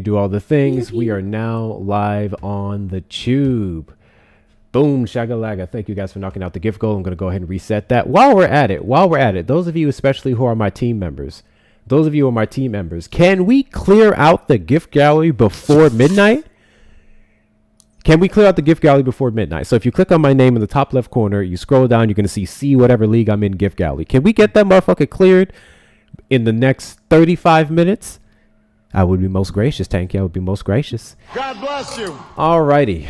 do all the things. We are now live on the tube. Boom, shagalaga. Thank you guys for knocking out the gift goal. I'm going to go ahead and reset that. While we're at it, those of you especially who are my team members, can we clear out the gift gallery before midnight? Can we clear out the gift gallery before midnight? So if you click on my name in the top left corner, you scroll down, you're going to see whatever league I'm in gift gallery. Can we get that motherfucker cleared in the next 35 minutes? I would be most gracious. Thank you. I would be most gracious. God bless you. Alrighty.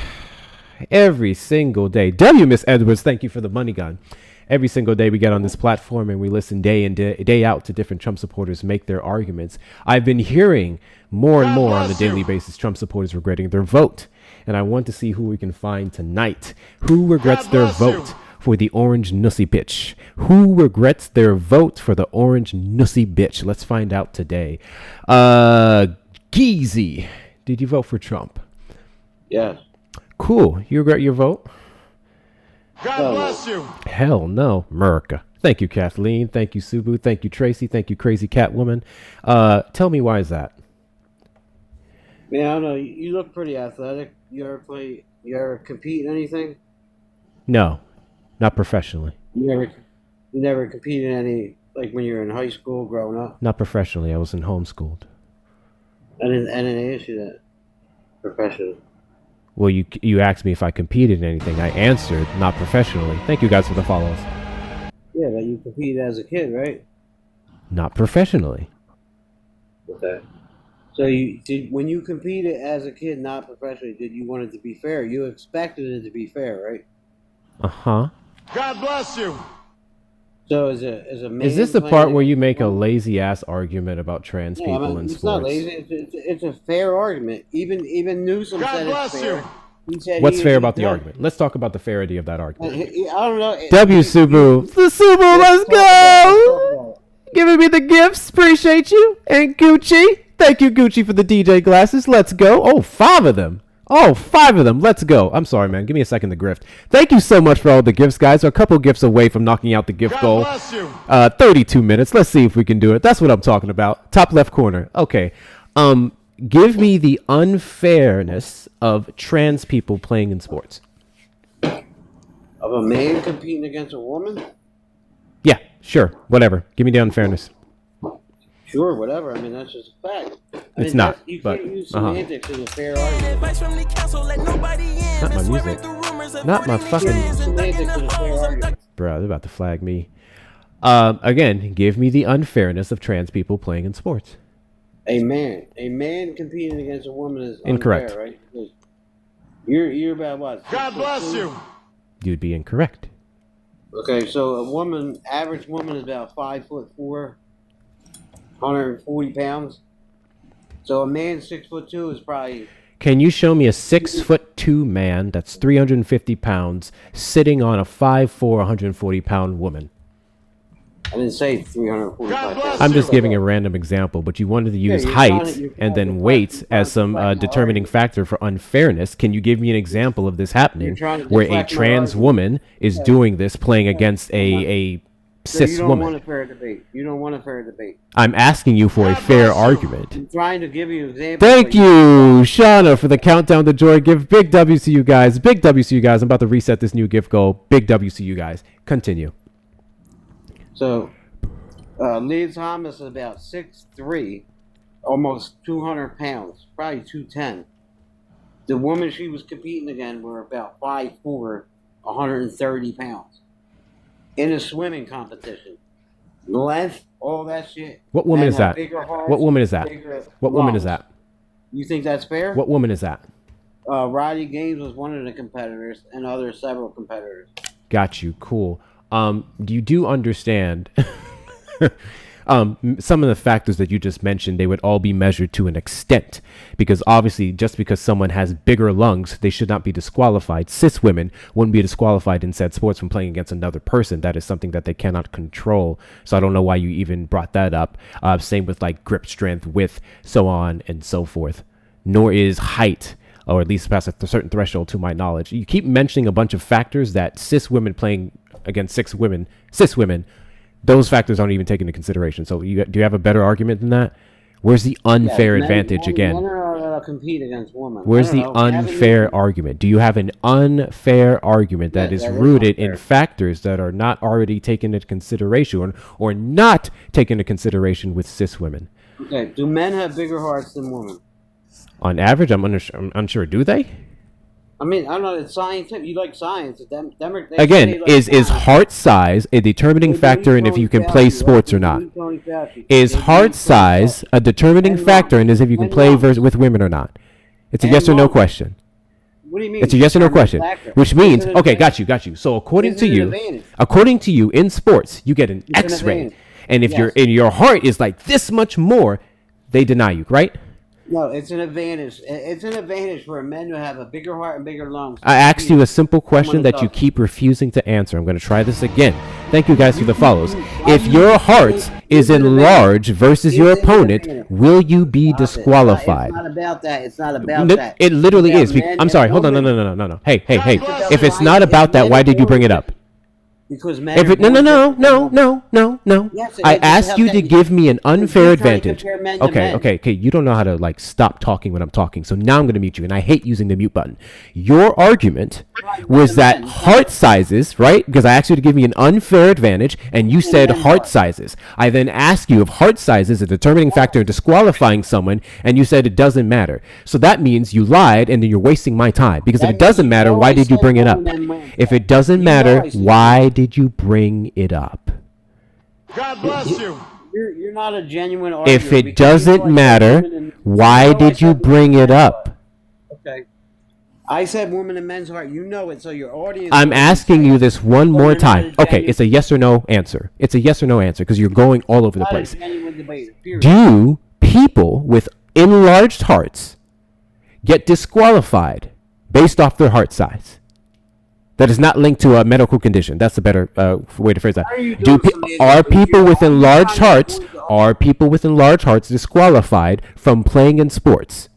Every single day. Miss Edwards, thank you for the money gun. Every single day we get on this platform and we listen day in, day out to different Trump supporters make their arguments. I've been hearing more and more on a daily basis Trump supporters regretting their vote. And I want to see who we can find tonight. Who regrets their vote for the orange nussy bitch? Who regrets their vote for the orange nussy bitch? Let's find out today. Geezy, did you vote for Trump? Yes. Cool. You regret your vote? God bless you. Hell no, America. Thank you, Kathleen. Thank you, Subu. Thank you, Tracy. Thank you, Crazy Catwoman. Tell me, why is that? Man, I don't know. You look pretty athletic. You ever compete in anything? No, not professionally. You never competed in any, like when you were in high school growing up? Not professionally. I was in homeschooled. I didn't ask you that. Professionally. Well, you asked me if I competed in anything. I answered, not professionally. Thank you guys for the follows. Yeah, but you competed as a kid, right? Not professionally. Okay. So when you competed as a kid, not professionally, did you want it to be fair? You expected it to be fair, right? Uh-huh. God bless you. So is a man is this the part where you make a lazy ass argument about trans people in it's sports? Not lazy. It's a fair argument. Even Newsom God said bless it's fair. you. He said What's fair about the argument? Let's talk about the fairity of that argument. I don't know. Subu. The Subu, let's go! Giving me the gifts. Appreciate you. And Gucci. Thank you, Gucci, for the DJ glasses. Let's go. Oh, 5 of them. Oh, 5 of them. Let's go. I'm sorry, man. Give me a second to grift. Thank you so much for all the gifts, guys. We're a couple gifts away from knocking out the gift goal. 32 minutes. Let's see if we can do it. That's what I'm talking about. Top left corner. Okay. Give me the unfairness of trans people playing in sports. Of a man competing against a woman? Yeah, sure. Whatever. Give me the unfairness. Sure, whatever. I mean, that's just a fact. It's not. You but, can't use semantics in a fair argument. Not my music. Not my fucking... Semantics in a fair argument. Bro, they're about to flag me. Again, give me the unfairness of trans people playing in sports. A man competing against a woman is incorrect, unfair, right? Because you're about what? God bless you. You'd be incorrect. Okay, so average woman is about 5'4", 140 pounds. So a man 6'2" is probably. Can you show me a 6'2" man that's 350 pounds sitting on a 5'4", 140 pound woman? I didn't say 345 pounds. I'm just giving a random example, but you wanted to use height and then weight as some determining factor for unfairness. Can you give me an example of this happening where a trans woman is doing this playing against a cis woman? You don't want a fair debate. You don't want a fair debate. I'm asking you for a fair argument. I'm trying to give you an example. Thank you, Shauna, for the countdown to joy gift. Big W's to you guys. Big W's to you guys. I'm about to reset this new gift goal. Big W's to you guys. Continue. So, Liz Thomas is about 6'3", almost 200 pounds, probably 210. The woman she was competing against were about 5'4", 130 pounds. In a swimming competition. Length, all that shit. What woman is that? What woman is that? What woman is that? You think that's fair? What woman is that? Roddy Gaines was one of the competitors, and several competitors. Got you. Cool. You do understand some of the factors that you just mentioned, they would all be measured to an extent, because obviously just because someone has bigger lungs, they should not be disqualified. Cis women wouldn't be disqualified in said sports from playing against another person. That is something that they cannot control. So I don't know why you even brought that up. Same with like grip strength, width, so on and so forth. Nor is height, or at least past a certain threshold to my knowledge. You keep mentioning a bunch of factors that cis women playing against cis women, those factors aren't even taken into consideration. So do you have a better argument than that? Where's the unfair advantage again? Men are compete against women. Where's I don't the know. Haven't unfair you- argument? Do you have an unfair argument that is that is rooted in unfair. factors that are not already taken into consideration or not taken into consideration with cis women? Okay, do men have bigger hearts than women? On average, I'm unsure. Do they? I mean, I don't know. It's scientific. You like science. Them they Again, say, like, is science. heart size a determining They factor in believe if you Tony can play Fauci, sports or right? They not? believe Tony Fauci. Is They believe heart Tony size Fauci. a determining And factor in lungs. if you can And play lungs. with women or not? It's a And yes or no lungs. question. What do you mean? It's a yes or no question, Factor. which means It's an okay, advantage. got you. So according It's to an you, advantage. in sports, you get an It's an X-ray, advantage. and if Yes. your heart is like this much more, they deny you, right? No, it's an advantage. It's an advantage for men who have a bigger heart and bigger lungs. I asked you a simple question Someone that you doesn't. keep refusing to answer. I'm going to try this again. Thank you guys for the follows. If your heart is enlarged versus your opponent, will you be disqualified? It's not about that. It's not about No, that. it literally It's is. about men I'm and sorry. Hold on. women. No. Hey. bless If you. it's not about that, why did you bring it up? Because men. If are it, no. born different than women. No. Yes, I it's asked about you to that. give me an unfair You're trying to advantage. compare men to Okay. men. You don't know how to like stop talking when I'm talking. So now I'm going to mute you, and I hate using the mute button. Your argument was that heart sizes, right? Because I asked you to give me an unfair advantage, and you said men's heart heart. sizes. I then asked you if heart size is a determining factor in disqualifying someone, and you said it doesn't matter. So that means you lied, and then you're wasting my time. Because if That it doesn't means matter, you why always did you said bring it up? women and men. If it doesn't You matter, always said why did you bring it up? God bless you. You're not a genuine arguer. If it because you doesn't like matter, women and- why I did you said bring women it and men's up? heart. Okay. I said women and men's heart. You know it, so your audience. I'm knows asking you this one more you're not time. a Okay, genuine- it's a yes or no answer. It's a yes or no answer because you're going all over the Not a place. genuine debate, period. Do people with enlarged hearts get disqualified based off their heart size? That is not linked to a medical condition. That's a better way to phrase that. Why are you Do doing pe- something are that people you're with always enlarged trying to hearts avoid the- are people with enlarged hearts disqualified from playing in sports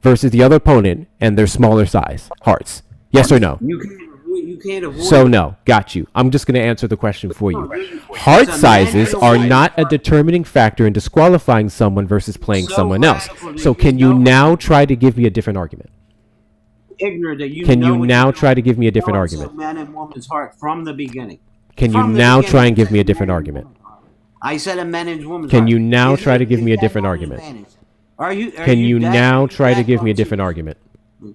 versus the other opponent and their smaller size hearts? Yes or no? You can't avoid. So no, got you. I'm just going to answer the question for you. It's Heart a sizes man are and a not a woman. determining factor in disqualifying someone versus playing So someone else. radical that So you can you know- now try to give me a different argument? Ignorant that you Can know you what now you're try to give me a doing. different No, it's argument? a man and woman's heart from the beginning. Can you From the now beginning, try and give it's me a a different man and argument? woman's heart. I said a man and woman's Can heart. you now Is try to it- give is me a that different not an argument? advantage? Are Can you that- now is try to that give me a not- different argument?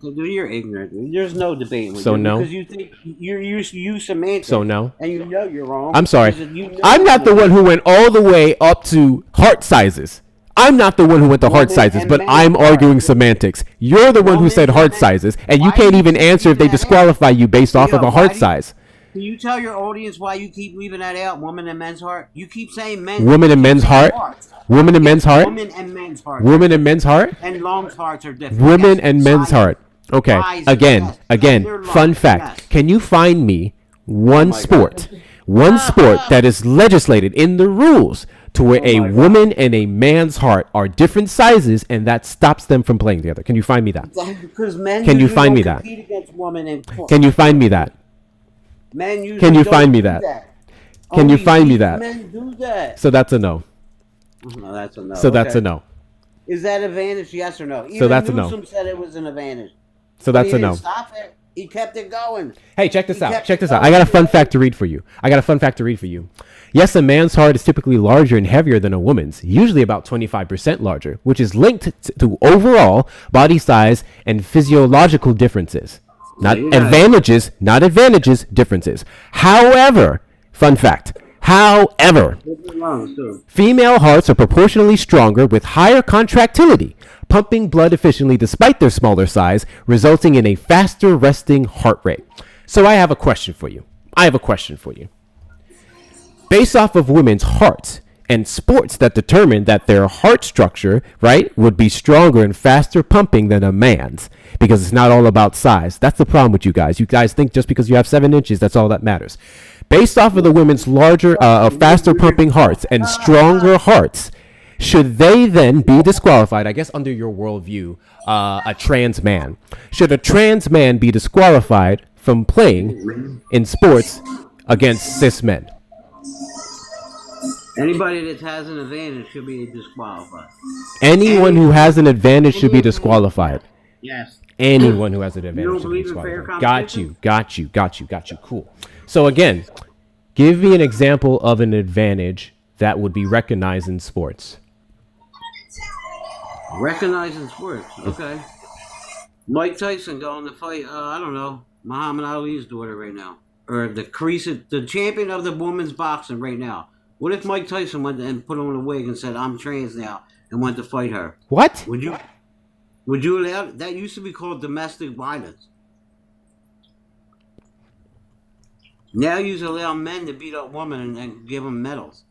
You're ignorant. There's no debate with So you no? because you think you're you semantics. So no? and you know you're wrong. I'm sorry. because you know I'm not the you're one who went all the way up to heart sizes. I'm not the one who went to heart Woman sizes, and but man's I'm heart. arguing semantics. You're the one who Woman said and heart man's- sizes, and you Why can't do you even keep answer if they leaving that disqualify you based off of Yo, a why heart do you- size. Can you tell your audience why you keep leaving that out? Woman and men's heart. You keep saying men. Woman and you keep men's saying heart? hearts. Woman and men's heart? Women and men's heart. Woman and men's heart? and lungs hearts are different. Women Yes. and men's Size- heart. Okay. size, Again, yes. again, Their lungs, fun fact. yes. Can you find me one my sport, one sport that is legislated in the rules to where a my God. woman and a man's heart are different sizes and that stops them from playing together? Can you find me that? Because men Can you usually find don't me that? compete against women in Can you find me that? Men usually Can you don't find me do that? Can you Only find me weak that? Men do that. So that's a no. No, that's a no. So that's Okay. a no. Is that advantage? Yes or no? Even that's a no. Newsom said it was an advantage. So But that's he a no. didn't stop it. He kept it going. Hey, check this He out. kept Check it this out. going. I got a fun fact to read for you. Yes, a man's heart is typically larger and heavier than a woman's, usually about 25% larger, which is linked to overall body size and physiological differences. Not Yeah. advantages, differences. However, fun fact, however, female hearts are proportionally stronger with higher contractility, pumping blood efficiently despite their smaller size, resulting in a faster resting heart rate. So I have a question for you. Based off of women's hearts and sports that determine that their heart structure, right, would be stronger and faster pumping than a man's because it's not all about size. That's the problem with you guys. You guys think just because you have 7 inches, that's all that matters. Based off of the women's larger, faster pumping hearts and stronger hearts, should they then be disqualified? I guess under your worldview, a trans man. Should a trans man be disqualified from playing in sports against cis men? Anybody that has an advantage should be disqualified. Anyone who has an advantage should be Any disqualified. Yes. Anyone who has an You advantage don't should be believe in fair disqualified. competition? Got you. Cool. So again, give me an example of an advantage that would be recognized in sports. Recognizing sports. Okay. Mike Tyson going to fight, I don't know, Muhammad Ali's daughter right now. Or the champion of the women's boxing right now. What if Mike Tyson went and put on a wig and said, I'm trans now, and went to fight her? What? Would you allow that? Used to be called domestic violence. Now you allow men to beat up women and give them medals.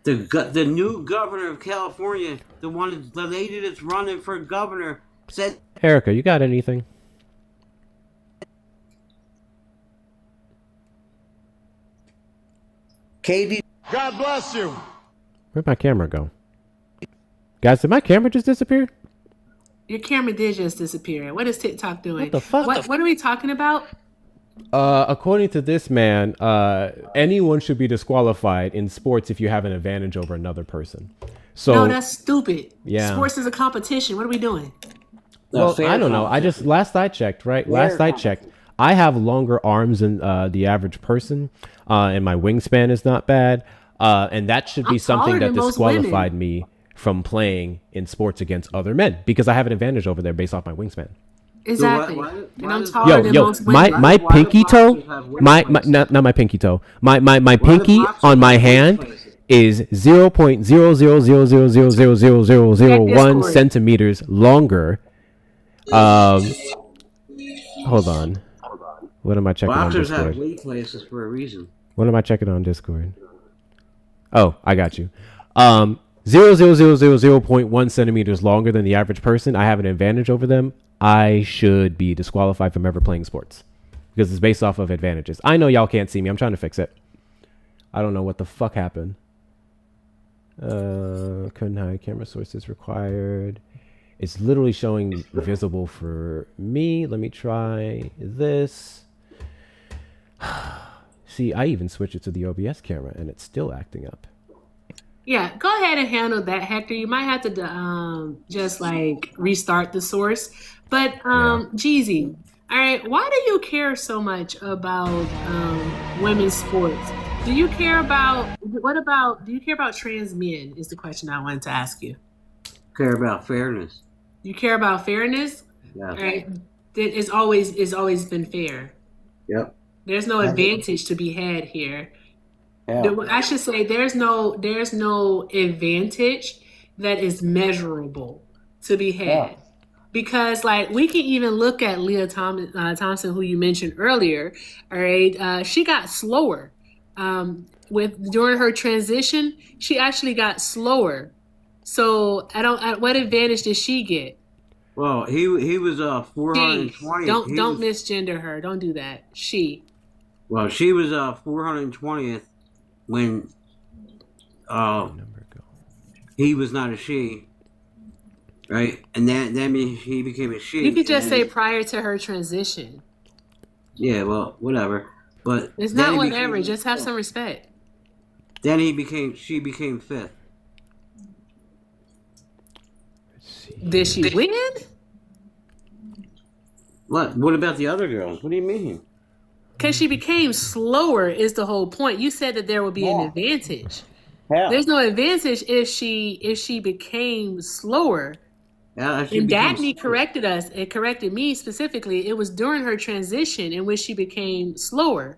The new governor of California, the lady that's running for governor, said, Erica, you got anything? KD. God bless you. Where'd my camera go? Guys, did my camera just disappear? Your camera did just disappear. What is TikTok doing? What the fuck? What are we talking about? According to this man, anyone should be disqualified in sports if you have an advantage over another person. So No, that's stupid. Yeah. Sports is a competition. What are we doing? well, I don't know. Last I checked, right? Last I checked, I have longer arms than the average person, and my wingspan is not bad. And that should be I'm something taller that than most disqualified me from playing in sports against other men because I have an advantage over there based off my wingspan. Exactly. why And I'm does- taller than most my women. my Why do pinky toe, boxers have weight my classes? not my pinky toe, my do pinky boxers on my have weight hand classes? is 0.000000001 Discord. centimeters longer. Hold on. What am I checking on Boxers have Discord? weight classes for a reason. What am I checking on Discord? Oh, I got you. 0.1 centimeters longer than the average person. I have an advantage over them. I should be disqualified from ever playing sports because it's based off of advantages. I know y'all can't see me. I'm trying to fix it. I don't know what the fuck happened. Couldn't hide camera sources required. It's literally showing visible for me. Let me try this. See, I even switched it to the OBS camera and it's still acting up. Yeah, go ahead and handle that, Hector. You might have to just like restart the source. But Jeezy, all right, why do you care so much about women's sports? Do you care about do you care about trans men is the question I wanted to ask you. Care about fairness. You care about fairness? Yeah. All right. It's always been fair. Yep. There's no advantage to be had here. Yeah. I should say there's no advantage that is measurable to be had. Yeah. Because like we can even look at Leah Thompson, who you mentioned earlier. All right, she got slower during her transition. She actually got slower. So what advantage did she get? Well, he was 420. Don't misgender her. Don't do that. She. Well, she was 420th when he was not a she, right? And that means he became a she. You could just say prior to her transition. Yeah, well, whatever. But It's then not he whatever. became- Just have some respect. Then she became fifth. Did she win? What? What about the other girls? What do you mean? Because she became slower is the whole point. You said that there would be an advantage. Hell. There's no advantage if she became slower. Yeah, she And became Dagny corrected us. It corrected me specifically. It was during her transition in which she became slower.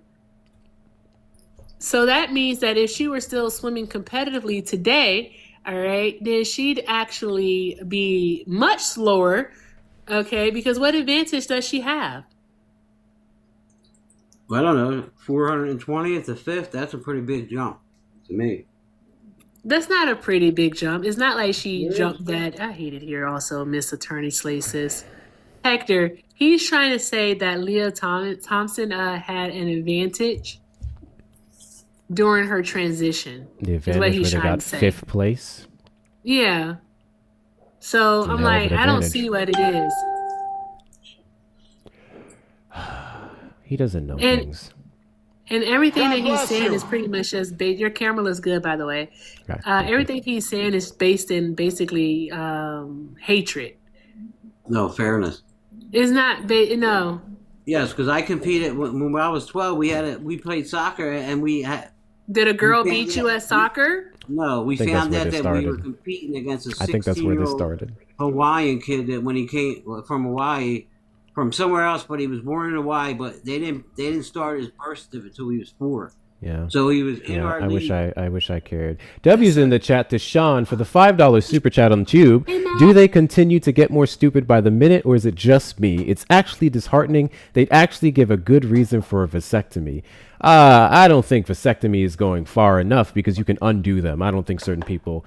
So that means that if she were still swimming competitively today, all right, then she'd actually be much slower. Okay, because what advantage does she have? I don't know, 420th to 5th, that's a pretty big jump to me. That's not a pretty big jump. It's not like she jumped that. I hate it here also, Miss Attorney Slay says. Hector, he's trying to say that Leah Thompson had an advantage during her transition. The is what advantage he's where they trying got to say. fifth place. Yeah. So It's a I'm hell of like, an I don't advantage. see what it is. He doesn't know And- things. And everything God that he's bless saying you. is pretty much just based. Your camera looks good, by the way. Okay. Everything he's saying is based in basically hatred. No fairness. It's not. No. Yes, because I competed when I was 12. We played soccer and we had. Did a girl We beat found you that- at soccer? No, we I think that's found where out this that we were started. competing against a I think that's where this 16-year-old started. Hawaiian kid that when he came from Hawaii, from somewhere else, but he was born in Hawaii. But they didn't start his birth certificate until he was 4. Yeah. So he was in Yeah, our I wish league. I wish I cared. W's in the chat to Sean for the $5 super chat on Tube. Hey, Matt. Do they continue to get more stupid by the minute, or is it just me? It's actually disheartening. They'd actually give a good reason for a vasectomy. I don't think vasectomy is going far enough because you can undo them. I don't think certain people.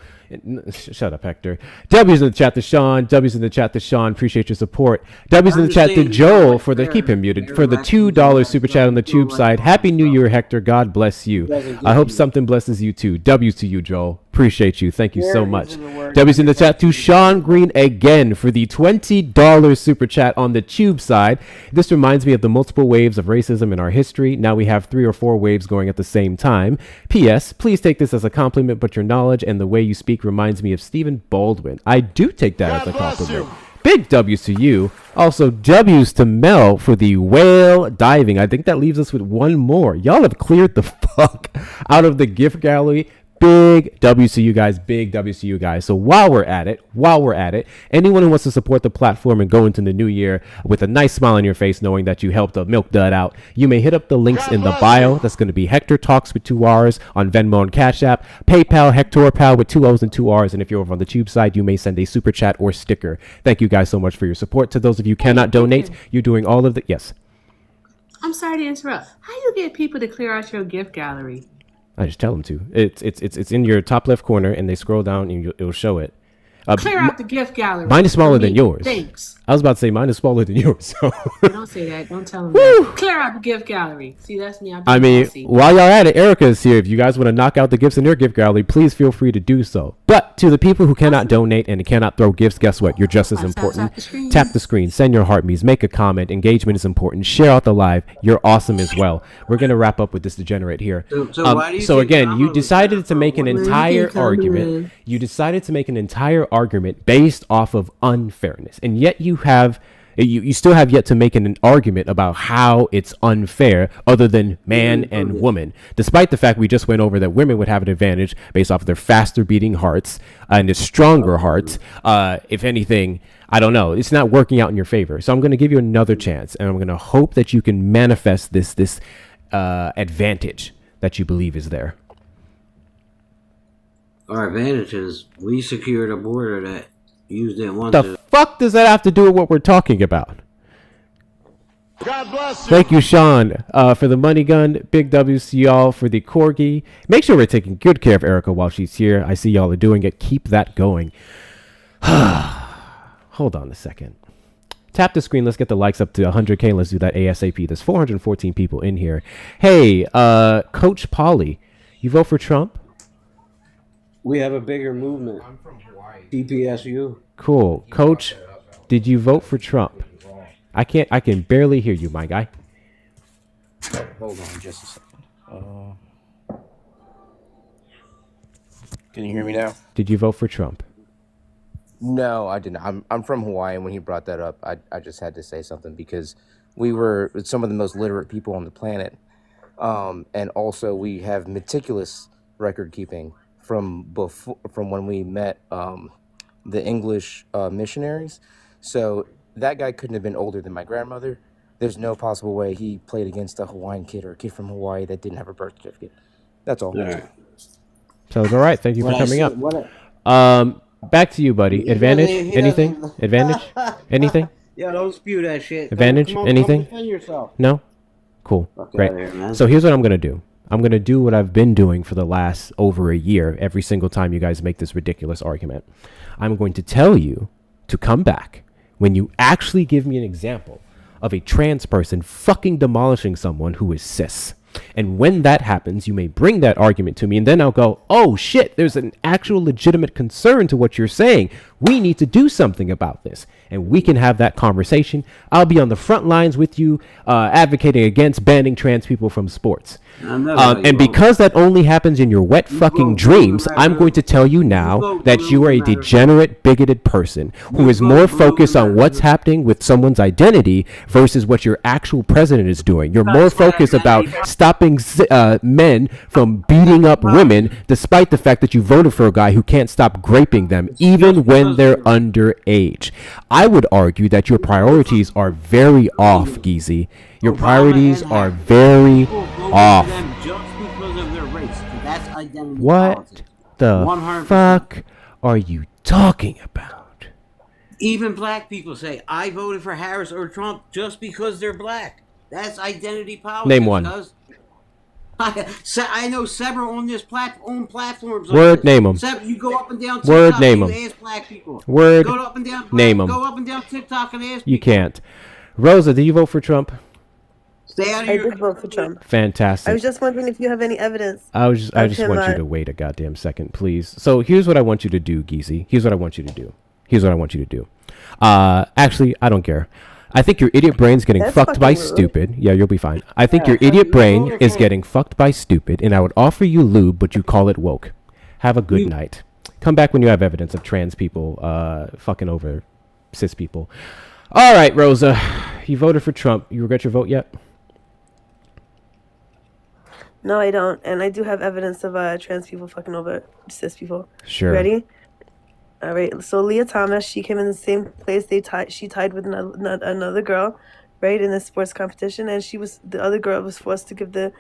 Shut up, Hector. W's in the chat to Sean. W's in the chat to Sean. Appreciate your support. W's in the chat to Understand, Joel like for the fair. keep him muted Fair for the vaccines $2 and super that chat on the stuff. Tube Like- side. Happy New Year, Hector. God bless you. Doesn't I give hope you- something blesses you too. W's to you, Joel. Appreciate you. Thank you so There much. isn't a word. W's in the chat to Sean Green again for the $20 super chat on the Tube side. This reminds me of the multiple waves of racism in our history. Now we have 3 or 4 waves going at the same time. P.S. Please take this as a compliment, but your knowledge and the way you speak reminds me of Stephen Baldwin. I do take that God as a bless compliment. you. Big W's to you. Also, W's to Mel for the whale diving. I think that leaves us with one more. Y'all have cleared the fuck out of the gift gallery. Big W's to you guys. Big W's to you guys. So while we're at it, anyone who wants to support the platform and go into the new year with a nice smile on your face, knowing that you helped a milk dud out, you may hit up the links God in the bless bio. you. That's going to be Hector Talks with 2 R's on Venmo and Cash App, PayPal, Hector Pal with 2 O's and 2 R's. And if you're over on the Tube side, you may send a super chat or sticker. Thank you guys so much for your support. To those of you who cannot donate, you're doing all of the yes. I'm sorry to interrupt. How do you get people to clear out your gift gallery? I just tell them to. It's in your top left corner, and they scroll down, and it'll show it. Clear out the gift gallery. Mine is smaller For than me. yours. Thanks. I was about to say mine is smaller than yours. So. Don't say that. Don't tell them that. Clear out the gift gallery. See, that's me. I mean, while y'all at it, Erica is here. If you guys want to knock out the gifts in your gift gallery, please feel free to do so. But to the people who cannot donate and cannot throw gifts, guess what? You're just as important. Tap the screen, send your heartbeats, make a comment. Engagement is important. Share out the live. You're awesome as well. We're gonna wrap up with this degenerate here. So why do you So think again, Obama you was decided better to for make an women? entire Come argument. in. You decided to make an entire argument based off of unfairness, and yet you still have yet to make an argument about how it's unfair other than man and woman, despite the fact we just went over that women would have an advantage based off of their faster beating hearts and their stronger hearts. If anything, I don't know, it's not working out in your favor. So I'm going to give you another chance, and I'm going to hope that you can manifest this advantage that you believe is there. Our advantage is we secured a border that you didn't want The to. fuck does that have to do with what we're talking about? God bless you. Thank you, Sean, for the money gun. Big W's to y'all for the corgi. Make sure we're taking good care of Erica while she's here. I see y'all are doing it. Keep that going. Hold on a second. Tap the screen. Let's get the likes up to 100K. Let's do that ASAP. There's 414 people in here. Hey, Coach Polly, you vote for Trump? We have a bigger movement. I'm from Hawaii. TPSU. Cool. Coach, did you vote for Trump? I can barely hear you, my guy. Hold on just a second. Can you hear me now? Did you vote for Trump? No, I didn't. I'm from Hawaii, and when he brought that up, I just had to say something because we were some of the most literate people on the planet. And also we have meticulous record keeping from when we met the English missionaries. So that guy couldn't have been older than my grandmother. There's no possible way he played against a Hawaiian kid or a kid from Hawaii that didn't have a birth certificate. That's all. All right. Sounds all right. Thank you for What I coming said- up. Back to you, buddy. Advantage? he Anything? doesn't- Advantage? Anything? Yeah, don't spew that shit. Advantage? Come on, Anything? Come defend yourself. No? Cool. Fuck Great. outta here, man. So here's what I'm going to do. I'm going to do what I've been doing for the last over a year every single time you guys make this ridiculous argument. I'm going to tell you to come back when you actually give me an example of a trans person fucking demolishing someone who is cis. And when that happens, you may bring that argument to me, and then I'll go, oh shit, there's an actual legitimate concern to what you're saying. We need to do something about this, and we can have that conversation. I'll be on the front lines with you, advocating against banning trans people from sports. And because that only happens in your wet fucking dreams, I'm going to tell you now that you are a degenerate, bigoted person who is more focused on what's happening with someone's identity versus what your actual president is doing. You're more focused about stopping men from beating up women, despite the fact that you voted for a guy who can't stop raping them, even when they're underage. I would argue that your priorities are very off, Geezy. Your priorities are very off. Just because of their race. That's identity What politics. the 100%. fuck are you talking about? Even black people say, I voted for Harris or Trump just because they're black. That's identity politics. Name one. I know several on this platforms. Word, name them. You go up and down TikTok. Word, name them. Ask black people. Word, go up and down, name them. Go up and down TikTok and ask You people. can't. Rosa, did you vote for Trump? Stay out of I your did vote for Trump. Fantastic. I was just wondering if you have any evidence. I just him, want you to wait a goddamn second, please. So here's what I want you to do, Geezy. Here's what I want you to do. Actually, I don't care. I think your idiot brain's getting That's fucked by fucking rude. stupid. Yeah, you'll be fine. I think your idiot brain is getting fucked by stupid, and I would offer you lube, but you call it woke. Have a good night. Come back when you have evidence of trans people fucking over cis people. All right, Rosa, you voted for Trump. You regret your vote yet? No, I don't. And I do have evidence of trans people fucking over cis people. Sure. Ready? All right. So Leah Thomas, she came in the same place she tied with another girl, right, in the sports competition, and the other girl was forced to give the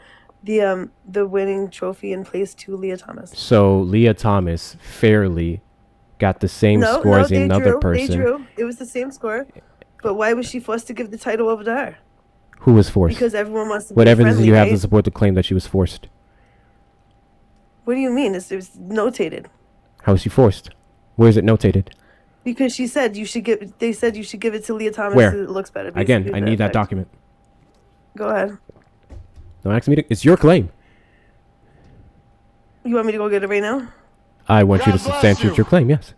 winning trophy in place to Leah Thomas. So Leah Thomas fairly got the same score as another person. They drew. It was the same score. But why was she forced to give the title over to her? Who was forced? Because everyone wants to What be evidence do friendly, you have right? to support the claim that she was forced? What do you mean? It was notated. How was she forced? Where is it notated? Because she said you should give. They said you should give it to Leah Thomas. Where? So it looks better. Again, basically, I to need that effect. document. Go ahead. Don't ask me to. It's your claim. You want me to go get it right now? I want you to God bless substantiate you. your claim. Yes.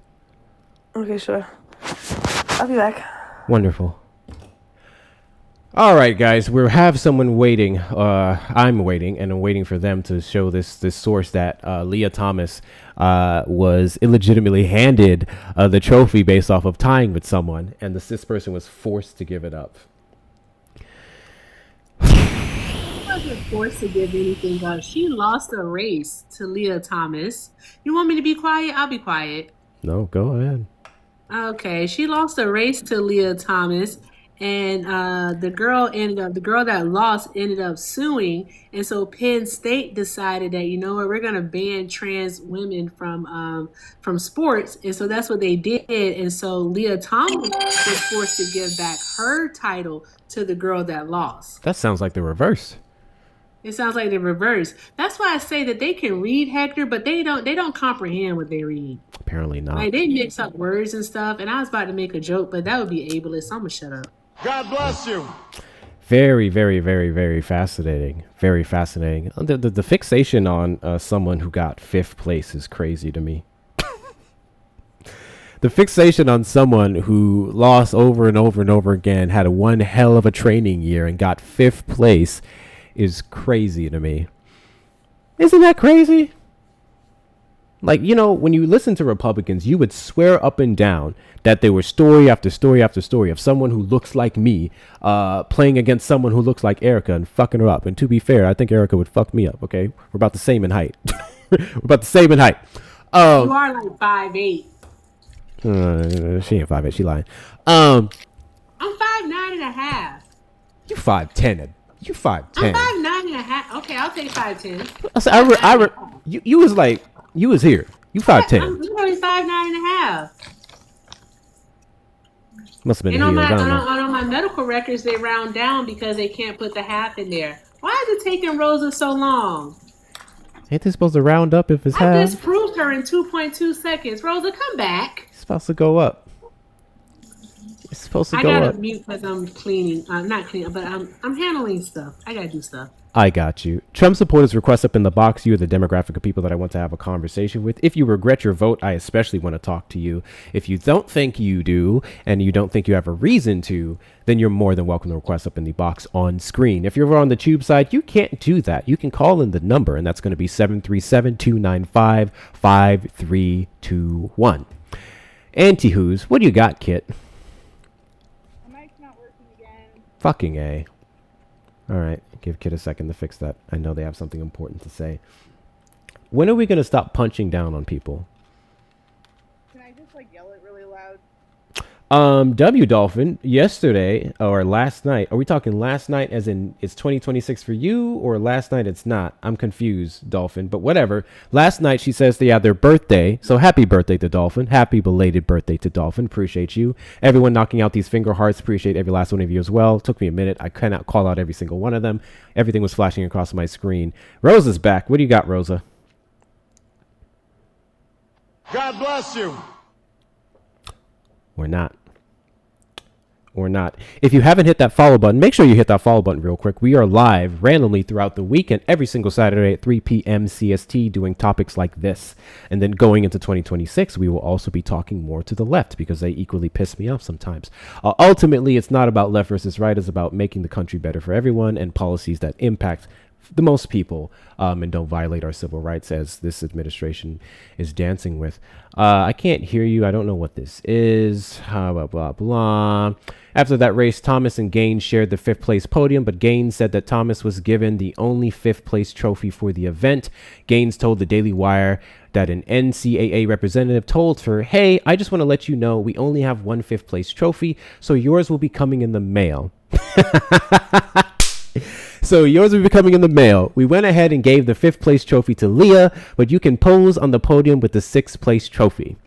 Okay, sure. I'll be back. Wonderful. All right, guys, we have someone waiting. I'm waiting, and I'm waiting for them to show this source that Leah Thomas was illegitimately handed the trophy based off of tying with someone, and the cis person was forced to give it up. She wasn't forced to give anything up. She lost a race to Leah Thomas. You want me to be quiet? I'll be quiet. No, go ahead. Okay, she lost a race to Leah Thomas, and the girl that lost ended up suing, and so Penn State decided that, you know what, we're gonna ban trans women from sports, and so that's what they did, and so Leah Thomas was forced to give back her title to the girl that lost. That sounds like the reverse. It sounds like the reverse. That's why I say that they can read, Hector, but they don't comprehend what they read. Apparently not. Like, they mix up words and stuff, and I was about to make a joke, but that would be ableist, so I'm gonna shut up. God bless you. Very, very, very, very fascinating. Very fascinating. The fixation on someone who got fifth place is crazy to me. The fixation on someone who lost over and over and over again, had one hell of a training year, and got fifth place is crazy to me. Isn't that crazy? Like, you know, when you listen to Republicans, you would swear up and down that there was story after story after story of someone who looks like me playing against someone who looks like Erica and fucking her up. And to be fair, I think Erica would fuck me up, okay? We're about the same in height. We're about the same in height. You are like 5'8". She ain't 5'8", she lying. I'm 5'9.5". You 5'10". You 5'10". I'm 5'9.5". Okay, I'll take 5'10". You was like, you was here. You 5'10". I'm literally 5'9.5". Must have been And the on heels. I don't know. on my medical records, they round down because they can't put the half in there. Why is it taking Rosa so long? Ain't they supposed to round up if it's I half? just proved her in 2.2 seconds. Rosa, come back. It's supposed to go up. It's supposed to I go gotta up. mute because I'm cleaning. Not cleaning, but I'm handling stuff. I gotta do stuff. I got you. Trump supporters request up in the box. You're the demographic of people that I want to have a conversation with. If you regret your vote, I especially want to talk to you. If you don't think you do, and you don't think you have a reason to, then you're more than welcome to request up in the box on screen. If you're on the tube side, you can't do that. You can call in the number, and that's going to be 737-295-5321. Anti-whoos, what do you got, Kit? My mic's not working again. Fucking A. All right, give Kit a second to fix that. I know they have something important to say. When are we going to stop punching down on people? Can I just like yell it really loud? W Dolphin, yesterday or last night, are we talking last night as in it's 2026 for you, or last night it's not? I'm confused, Dolphin, but whatever. Last night she says they had their birthday, so happy birthday to Dolphin. Happy belated birthday to Dolphin. Appreciate you. Everyone knocking out these finger hearts. Appreciate every last one of you as well. Took me a minute. I cannot call out every single one of them. Everything was flashing across my screen. Rosa's back. What do you got, Rosa? God bless you. Or not. Or not. If you haven't hit that follow button, make sure you hit that follow button real quick. We are live randomly throughout the week and every single Saturday at 3 p.m. CST doing topics like this. And then going into 2026, we will also be talking more to the left because they equally piss me off sometimes. Ultimately, it's not about left versus right. It's about making the country better for everyone and policies that impact the most people and don't violate our civil rights as this administration is dancing with. I can't hear you. I don't know what this is. Blah, blah, blah. After that race, Thomas and Gaines shared the 5th place podium, but Gaines said that Thomas was given the only 5th place trophy for the event. Gaines told the Daily Wire that an NCAA representative told her, "Hey, I just want to let you know we only have one 5th place trophy, so yours will be coming in the mail." So yours will be coming in the mail. We went ahead and gave the 5th place trophy to Leah, but you can pose on the podium with the 6th place trophy.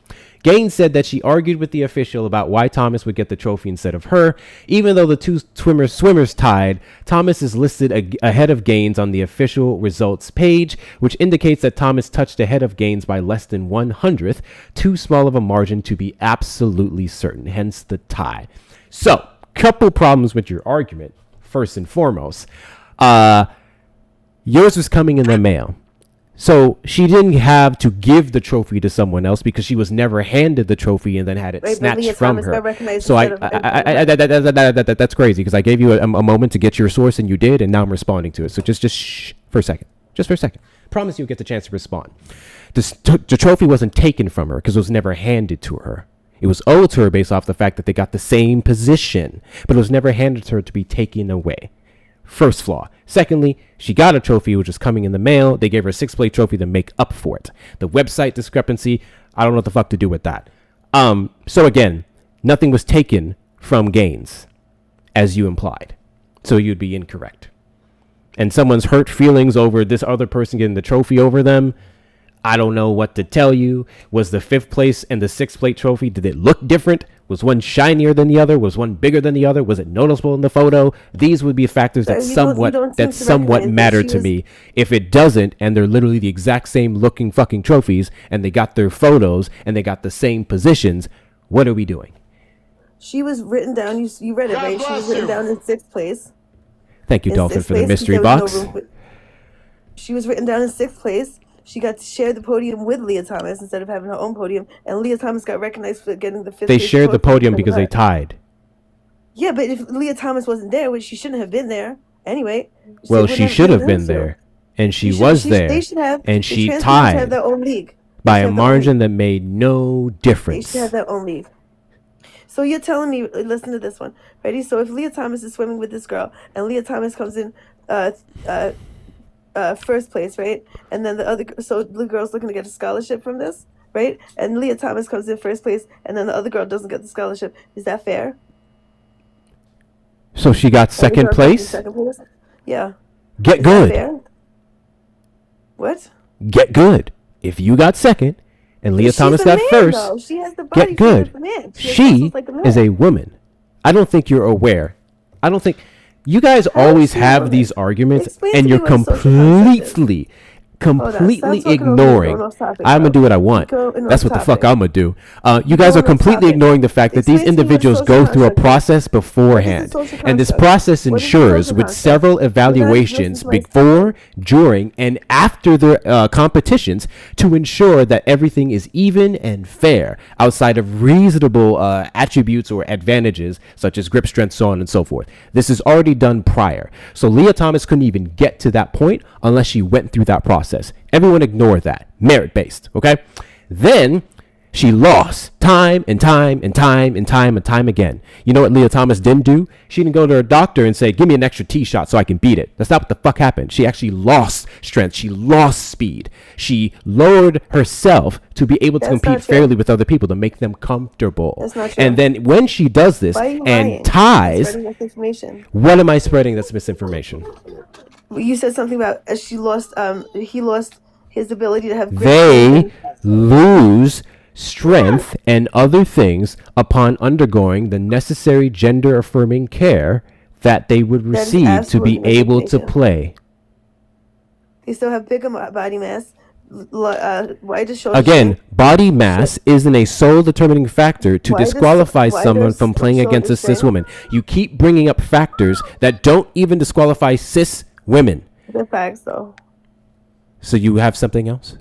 Gaines said that she argued with the official about why Thomas would get the trophy instead of her. Even though the two swimmers tied, Thomas is listed ahead of Gaines on the official results page, which indicates that Thomas touched ahead of Gaines by less than 1/100th, too small of a margin to be absolutely certain, hence the tie. So, couple problems with your argument, first and foremost. Yours was coming in the mail. So she didn't have to give the trophy to someone else because she was never handed the trophy and then had it snatched from her. So that's crazy because I gave you a moment to get your source and you did, and now I'm responding to it. So just shh for a second. Just for a second. Promise you'll get the chance to respond. The trophy wasn't taken from her because it was never handed to her. It was owed to her based off the fact that they got the same position, but it was never handed to her to be taken away. First flaw. Secondly, she got a trophy which was coming in the mail. They gave her a 6th place trophy to make up for it. The website discrepancy, I don't know what the fuck to do with that. So again, nothing was taken from Gaines, as you implied. So you'd be incorrect. And someone's hurt feelings over this other person getting the trophy over them, I don't know what to tell you. Was the 5th place and the 6th place trophy, did it look different? Was one shinier than the other? Was one bigger than the other? Was it noticeable in the photo? These would be factors that somewhat matter to me. If it doesn't, and they're literally the exact same looking fucking trophies, and they got their photos, and they got the same positions, what are we doing? She was written down, you read it, right? She was written down in 6th place. Thank you, Dolphin, for the mystery box. She was written down in 6th place. She got to share the podium with Leah Thomas instead of having her own podium, and Leah Thomas got recognized for getting the 5th. They shared the podium because they tied. Yeah, but if Leah Thomas wasn't there, which she shouldn't have been there anyway. Well, she should have been there, and she was there, and she tied have their own league by a margin that made no difference. They should have their own league. So you're telling me, listen to this one, ready? So if Leah Thomas is swimming with this girl, and Leah Thomas comes in 1st place, right? And then so the girl's looking to get a scholarship from this, right? And Leah Thomas comes in 1st place, and then the other girl doesn't get the scholarship. Is that fair? So she got second place? Yeah. Get good. What? Get good. If you got second and Leah Thomas got first, get good. She is a woman. I don't think you're aware. I don't think... You guys always have these arguments, and you're completely completely Stop talking over me. ignoring. Going off topic, I'm gonna bro. do what I want. Keep going That's off what the fuck topic. I'm gonna do. You guys are going off completely topic. ignoring the fact that these Explain to me what individuals social go through a construct is. process beforehand, social and this construct? process What is a ensures social with construct? several You're not listening evaluations to my before, during, and after the competitions to ensure that everything is even and fair outside of reasonable attributes or advantages such as grip strength, so on and so forth. This is already done prior. So Leah Thomas couldn't even get to that point unless she went through that process. Everyone ignore that. Merit based, okay? Then she lost time and time and time and time and time again. You know what Leah Thomas didn't do? She didn't go to her doctor and say, give me an extra tee shot so I can beat it. That's not what the fuck happened. She actually lost strength. She lost speed. She lowered herself to be able to That's compete not true. fairly with other people to make them comfortable. That's not true. And then when she does this Why are you and lying? ties, Spreading misinformation. what am I spreading that's misinformation? You said something about he lost his ability to have grip They strength lose strength and other things upon undergoing the necessary gender affirming care that they would That is receive to be absolutely able to misinformation. play. They still have bigger body mass, wider shoulder Again, strength. body mass isn't a sole determining factor to Why does- disqualify why someone does from playing shoulder against a cis strength- woman. You keep bringing up factors that don't even disqualify cis women. The facts, though. So you have something else?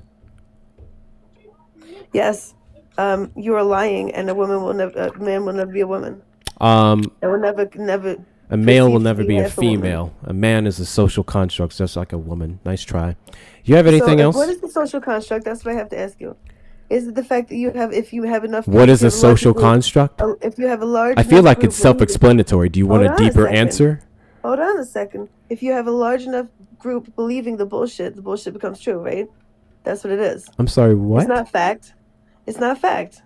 Yes, you are lying, and a man will never be a woman. Um, It will never. A male will perceive never me be a as a woman. female. A man is a social construct, just like a woman. Nice try. You have anything else? What is the social construct? That's what I have to ask you. Is it the fact that if you have enough? What is if you a have large social group- construct? If you have a large. I feel enough like group it's self-explanatory. Do you want a Hold on a deeper second. answer? Hold on a second. If you have a large enough group believing the bullshit becomes true, right? That's what it is. I'm sorry, what? It's not fact. It's not fact.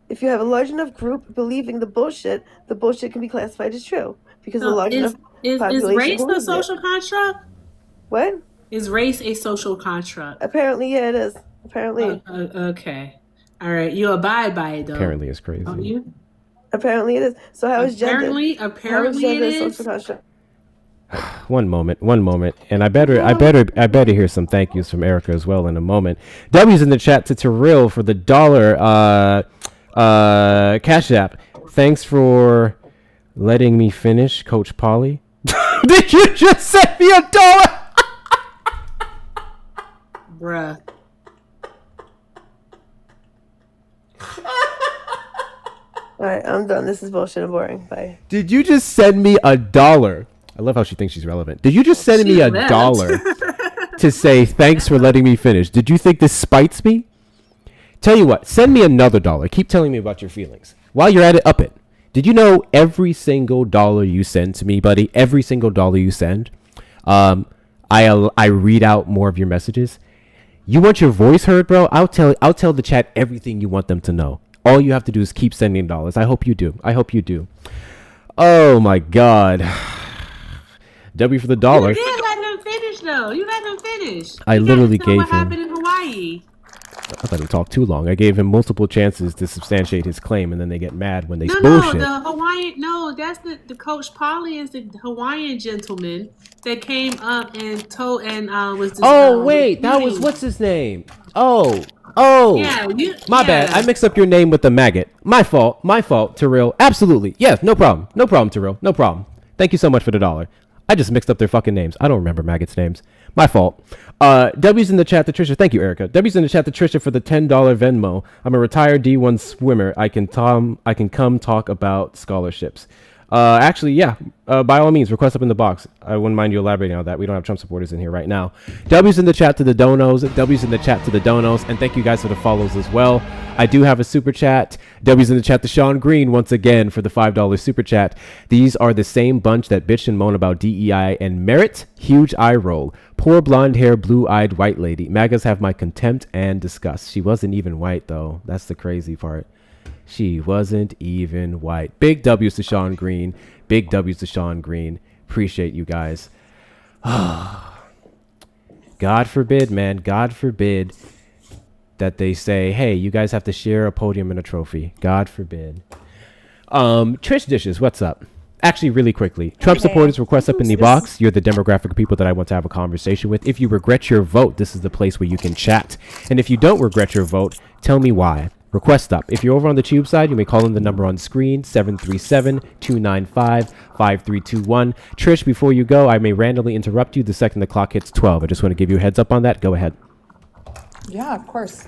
If you have a large enough group believing the bullshit can be classified as true because a So large enough is population race a believes it. social construct? What? Is race a social construct? Apparently, yeah, it is. Apparently, Okay. All right. You abide by it, though. Apparently, it's crazy. Don't you? apparently it is. So how is gender? Apparently How is it gender a is. social construct? One moment, and I better hear some thank yous from Erica as well in a moment. W's in the chat to Terrell for the $1 Cash App. Thanks for letting me finish, Coach Polly. Did you just send me $1? Bruh. All right, I'm done. This is bullshit and boring. Bye. Did you just send me $1? I love how she thinks she's relevant. Did you just send me She $1 to say thanks for letting me finish? Did you think this spites me? Tell you what, send me another $1. Keep telling me about your feelings. While you're at it, up it. Did you know every single dollar you send to me, buddy, every single dollar you send, I read out more of your messages. You want your voice heard, bro? I'll tell the chat everything you want them to know. All you have to do is keep sending dollars. I hope you do. Oh my God. W for the $1. You did let him finish, though. You let him finish. I You literally gotta tell gave what him- happened in Hawaii. I let him talk too long. I gave him multiple chances to substantiate his claim, and then they get mad when they No, bullshit. the Hawaiian. No, that's the Coach Polly is the Hawaiian gentleman that came up and told and was. Oh wait, that was what's his name? Oh, Yeah, my bad. I mixed up your name with the maggot. My fault, Terrell. Absolutely, yes, no problem, Terrell, no problem. Thank you so much for the $1. I just mixed up their fucking names. I don't remember maggots' names. My fault. W's in the chat to Trisha. Thank you, Erica. W's in the chat to Trisha for the $10 Venmo. I'm a retired D1 swimmer. I can come talk about scholarships. Actually, yeah. By all means, request up in the box. I wouldn't mind you elaborating on that. We don't have Trump supporters in here right now. W's in the chat to the donos. W's in the chat to the donos. And thank you guys for the follows as well. I do have a super chat. W's in the chat to Sean Green once again for the $5 super chat. These are the same bunch that bitch and moan about DEI and merit. Huge eye roll. Poor blonde hair, blue-eyed white lady. MAGAs have my contempt and disgust. She wasn't even white though. That's the crazy part. She wasn't even white. Big W's to Sean Green. Big W's to Sean Green. Appreciate you guys. God forbid, man. God forbid that they say, hey, you guys have to share a podium and a trophy. God forbid. Trish Dishes, what's up? Actually, really quickly, Trump Okay. supporters request up in the This- box. You're the demographic of people that I want to have a conversation with. If you regret your vote, this is the place where you can chat. And if you don't regret your vote, tell me why. Request up. If you're over on the tube side, you may call in the number on screen, 737-295-5321. Trish, before you go, I may randomly interrupt you the second the clock hits 12. I just want to give you a heads up on that. Go ahead. Yeah, of course.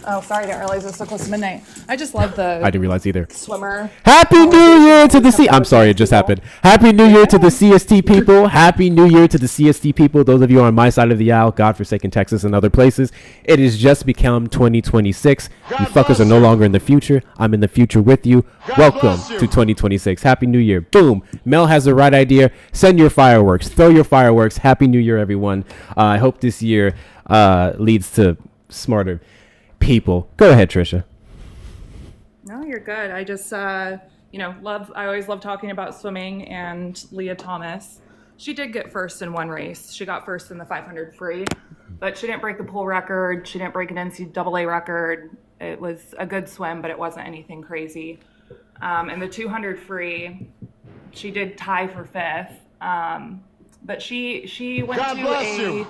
Oh, sorry, I didn't realize it was so close to midnight. I just love the I didn't realize either. swimmer. Happy New Year to the C. I'm sorry, it just happened. Happy New Year to the CST people. Happy New Year to the CST people. Those of you on my side of the aisle, godforsaken Texas and other places. It has just become 2026. You fuckers are no longer in the future. I'm in the future with you. Welcome to 2026. Happy New Year. Boom. Mel has the right idea. Send your fireworks. Throw your fireworks. Happy New Year, everyone. I hope this year leads to smarter people. Go ahead, Trisha. No, you're good. I just, I always love talking about swimming, and Leah Thomas. She did get first in one race. She got first in the 500 free, but she didn't break the pool record. She didn't break an NCAA record. It was a good swim, but it wasn't anything crazy. In the 200 free, she did tie for fifth. But she went God to bless you.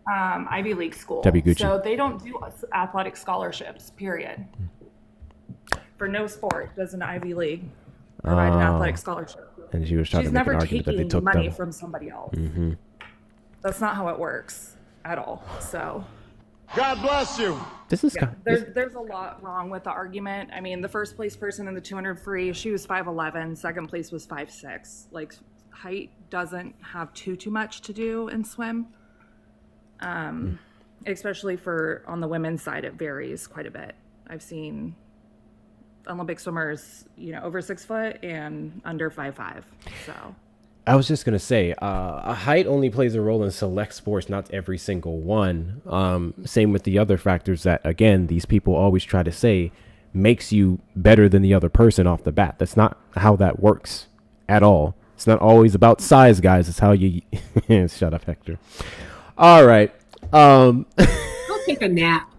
Ivy League school. Debbie Gucci. So they don't do athletic scholarships, period. For no sport does an Ivy League provide an athletic scholarship. And she was trying She's to make an never argument that they taking took money them. from somebody else. That's not how it works at all. So God bless you. This is yeah, there's a lot wrong with the argument. I mean, the first place person in the 200 free, she was 5'11", second place was 5'6". Like, height doesn't have too much to do in swim. Especially for on the women's side, it varies quite a bit. I've seen Olympic swimmers, over 6 foot and under 5'5". So I was just gonna say, height only plays a role in select sports, not every single one. Same with the other factors that, again, these people always try to say makes you better than the other person off the bat. That's not how that works at all. It's not always about size, guys. It's how you. Shut up, Hector. All right. Go take a nap.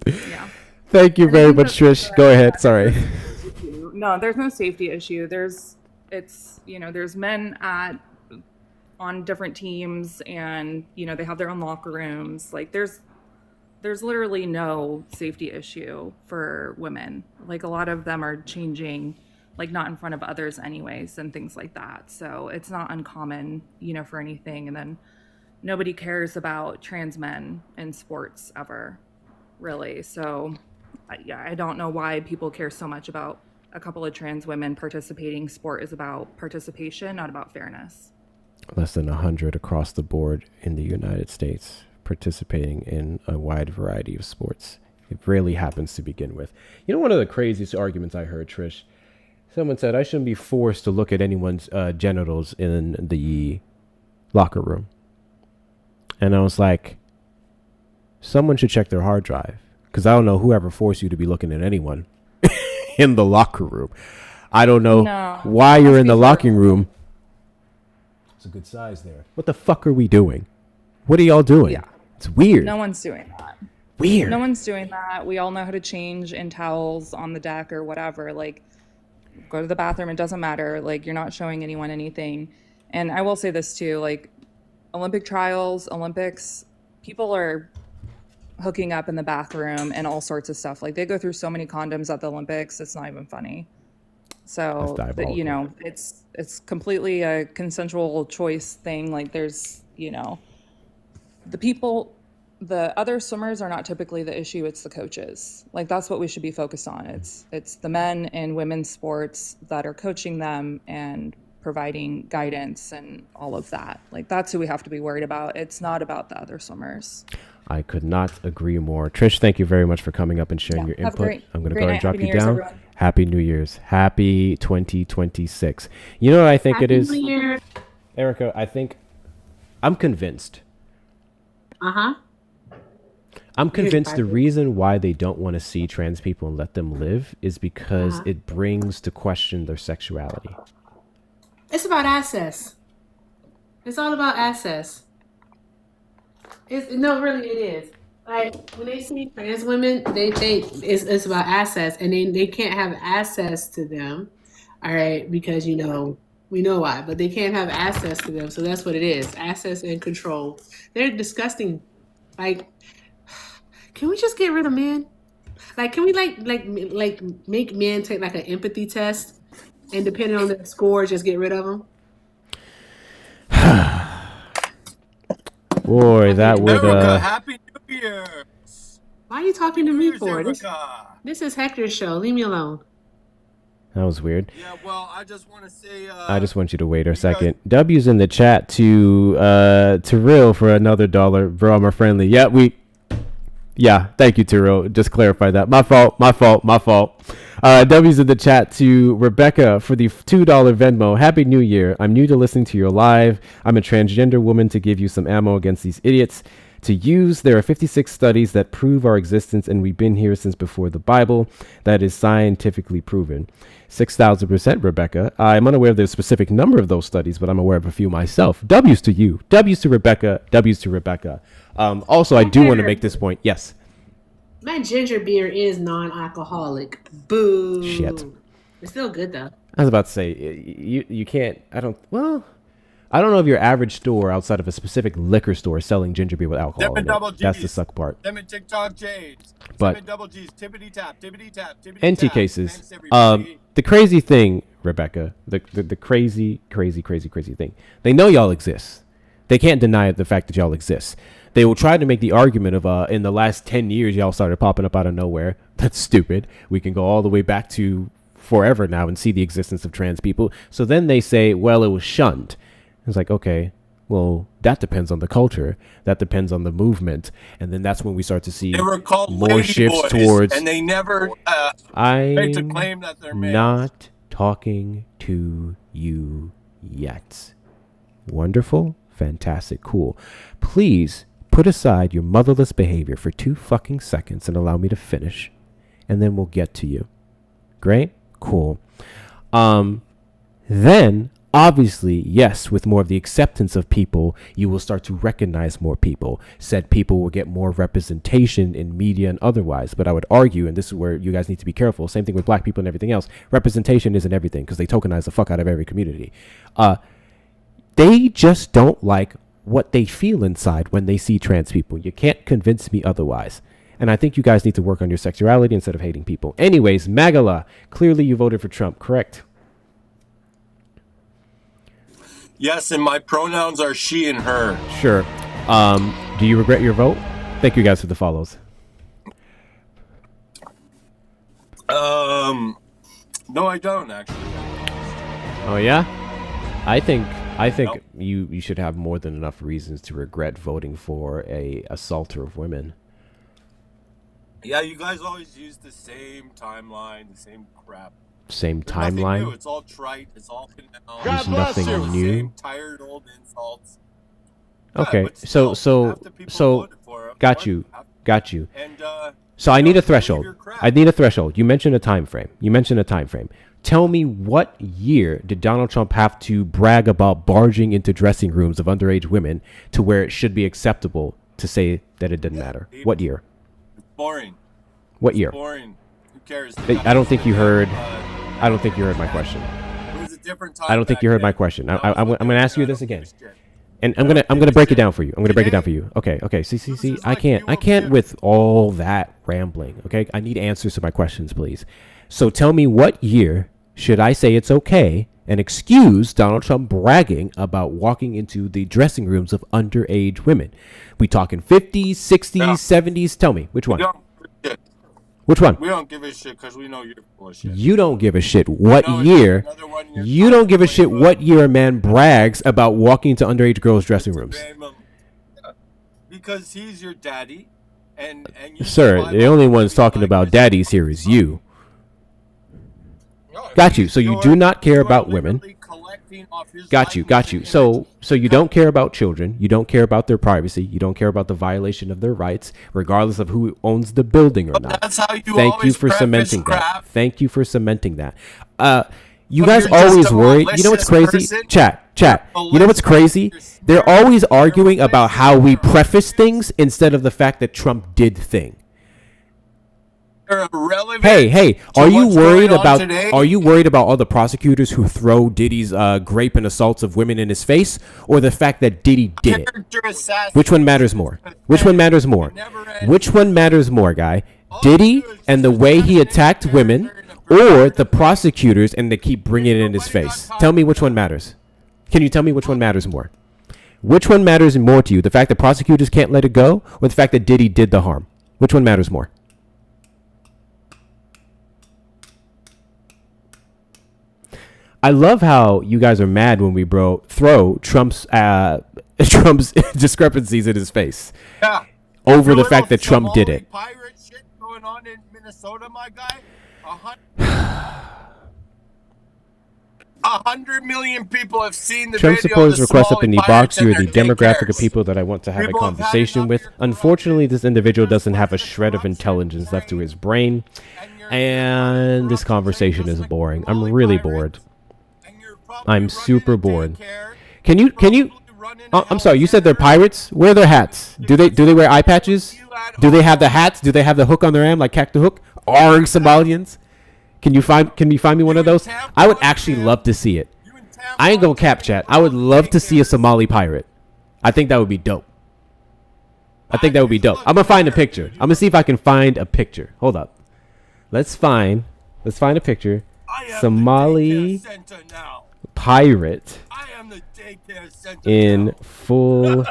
yeah. Thank you very much, Trish. Go ahead. Sorry. No, there's no safety issue. There's men on different teams, and they have their own locker rooms. Like there's literally no safety issue for women. Like a lot of them are changing, like not in front of others anyways, and things like that. So it's not uncommon, for anything. And then nobody cares about trans men in sports ever, really. So I don't know why people care so much about a couple of trans women participating. Sport is about participation, not about fairness. Less than 100 across the board in the United States participating in a wide variety of sports. It rarely happens to begin with. One of the craziest arguments I heard, Trish, someone said I shouldn't be forced to look at anyone's genitals in the locker room. And I was like, someone should check their hard drive, because I don't know whoever forced you to be looking at anyone in the locker room. I don't know why you're in the locker room. It's a good size there. What the fuck are we doing? What are y'all doing? Yeah. It's weird. No one's doing that. Weird. No one's doing that. We all know how to change in towels on the deck or whatever. Like, go to the bathroom. It doesn't matter. Like, you're not showing anyone anything. And I will say this too, like, Olympic trials, Olympics, people are hooking up in the bathroom and all sorts of stuff. Like, they go through so many condoms at the Olympics, it's not even funny. So, it's completely a consensual choice thing. Like, there's, the other swimmers are not typically the issue, it's the coaches. Like, that's what we should be focused on. It's the men in women's sports that are coaching them and providing guidance and all of that. Like, that's who we have to be worried about. It's not about the other swimmers. I could not agree more. Trish, thank you very much for coming up and sharing your input. I'm going to go ahead and drop you down. Everyone. Happy New Year's. Happy 2026. You know what I think Happy it is? New Year. Erica, I'm convinced. I'm convinced the reason why they don't want to see trans people and let them live is because it brings to question their sexuality. It's about access. It's all about access. Really, it is. Like, when they see trans women, it's about access, and they can't have access to them, all right, because We know why, but they can't have access to them. So that's what it is: access and control. They're disgusting. Like, can we just get rid of men? Like, can we like make men take like an empathy test, and depending on their score, just get rid of them? Boy, that would Erica, Happy New Year. Why are you talking to me New Year's, for? Erica. This is Hector's show. Leave me alone. that was weird. Yeah, well, I just want to say. I just want you to wait a second. W's in the chat to Tyrell for another $1. Bro, I'm a friendly. Yeah, thank you, Tyrell. Just clarify that. My fault. W's in the chat to Rebecca for the $2 Venmo. Happy New Year. I'm new to listening to your live. I'm a transgender woman to give you some ammo against these idiots to use. There are 56 studies that prove our existence, and we've been here since before the Bible. That is scientifically proven. 6,000%, Rebecca. I'm unaware of the specific number of those studies, but I'm aware of a few myself. W's to you. W's to Rebecca. W's to Rebecca. Also, I do want to make this point. Yes. My ginger beer is non-alcoholic. Boo. Shit. It's still good though. I was about to say, you can't, I don't know if your average store outside of a specific liquor store is selling ginger beer with alcohol in it. That's the suck part. Them and TikTok James. But double G's, tippity tap, tippity tap, tippity NT tap. cases, Thanks, everybody. the crazy thing, Rebecca, the crazy thing, they know y'all exist. They can't deny the fact that y'all exist. They will try to make the argument of in the last 10 years y'all started popping up out of nowhere. That's stupid. We can go all the way back to forever now and see the existence of trans people. So then they say, well, it was shunned. It's like, okay, well, that depends on the culture. That depends on the movement. And then that's when we start to see They were called more lady shifts boys, towards. and they never made to claim that they're males. Not talking to you yet. Wonderful, fantastic, cool. Please put aside your motherless behavior for 2 fucking seconds and allow me to finish, and then we'll get to you. Great? Cool. Then obviously, yes, with more of the acceptance of people, you will start to recognize more people. Said people will get more representation in media and otherwise. But I would argue, and this is where you guys need to be careful, same thing with black people and everything else, representation isn't everything because they tokenize the fuck out of every community. They just don't like what they feel inside when they see trans people. You can't convince me otherwise. And I think you guys need to work on your sexuality instead of hating people. Anyways, Magala, clearly you voted for Trump, correct? Yes, and my pronouns are she and her. Sure. Do you regret your vote? Thank you guys for the follows. No, I don't actually. Oh yeah? I think Nope. you should have more than enough reasons to regret voting for a assaulter of women. Yeah, you guys always use the same timeline, the same crap. Same There's nothing new. timeline. It's all trite. It's all banal. There's It's nothing all the new. Same tired old insults. Yeah, Okay, but still, half the people so voted for it. got you. And so you I need don't a threshold. believe your crap. I need a threshold. You mentioned a time frame. Tell me, what year did Donald Trump have to brag about barging into dressing rooms of underage women to where it should be acceptable to say that it didn't matter? What year? It's boring. What year? It's boring. Who cares? I don't think you heard. I don't think you heard my question. It was a different time. I don't think back you heard my then. question. That I'm was what going they to were ask you doing. this again. I don't give a shit. And I'm gonna break it down for you. Okay. See. I can't with all that rambling. Okay. I need answers to my questions, please. So tell me, what year should I say it's okay and excuse Donald Trump bragging about walking into the dressing rooms of underage women? We talking 50s, 60s, Yeah. 70s? Tell me which one. We don't give a shit. Which one? We don't give a shit because we know you're full of shit. You don't give a shit what No, year. another one you're You don't give a shit talking what year a man brags about walking into underage girls' dressing rooms. Because he's your daddy, and you Sir, survive the only on one's talking like about this. daddies here is you. No, Got you. So you do not care about women. literally collecting off his Got you. likeness and So image. you don't care about children. You don't care about their privacy. You don't care about the violation of their rights, regardless of who owns the building or not. That's how you Thank you always for preface cementing crap. that. Thank you for cementing that. You But guys you're just always a worry. You know what's malicious crazy? person. Chat. You know what's crazy? They're always arguing about how we preface things instead of the fact that Trump did thing. They're irrelevant. Hey, to are you what's worried going on about today. are you worried about all the prosecutors who throw Diddy's grape and assaults of women in his face, or the fact that Diddy did it? Character assassination Which one matters more? is Which one matters pathetic. more? It never ends. Which one matters more, guy? All Diddy you do is and the just way he assassinate attacked the women, character in a very or the different way. prosecutors and they keep bringing it in his Nobody got face? caught Tell me for which one that. matters. Can you tell me which one matters more? Which one matters more to you? The fact that prosecutors can't let it go, or the fact that Diddy did the harm? Which one matters more? I love how you guys are mad when we throw Trump's Trump's discrepancies in his face Yeah. over the Little fact that Trump did Somali it. Pirate shit going on in Minnesota, my guy. 100 million people have seen the Trump video. supporters of the request up in Somali the pirates box. You are the and their demographic cares. of people that I want to have People a have had conversation enough with. of your corruption. Unfortunately, this individual You're doesn't have a supporting the shred of corruption intelligence left to train. his brain, And you're and this corruption train conversation just is like boring. I'm Somali really pirates. bored. And you're probably I'm running super a bored. daycare. Can you? Probably running a I'm sorry. You health said they're center. pirates. Where are their hats? Do they wear eye patches? Do they have the hats? Do they have the hook on their arm like Cactus Hook? Arg Somalians. Can you find me one of those? I would actually love to see it. You and Tam I ain't gonna Lodge cap have chat. your I would own love to see a daycares. Somali pirate. I think that would be dope. I think that would be dope. I'm gonna find a picture. I'm gonna see if I can find a picture. Hold up. Let's find a picture. I am the Somali daycare center now. pirate I am the daycare center in now. full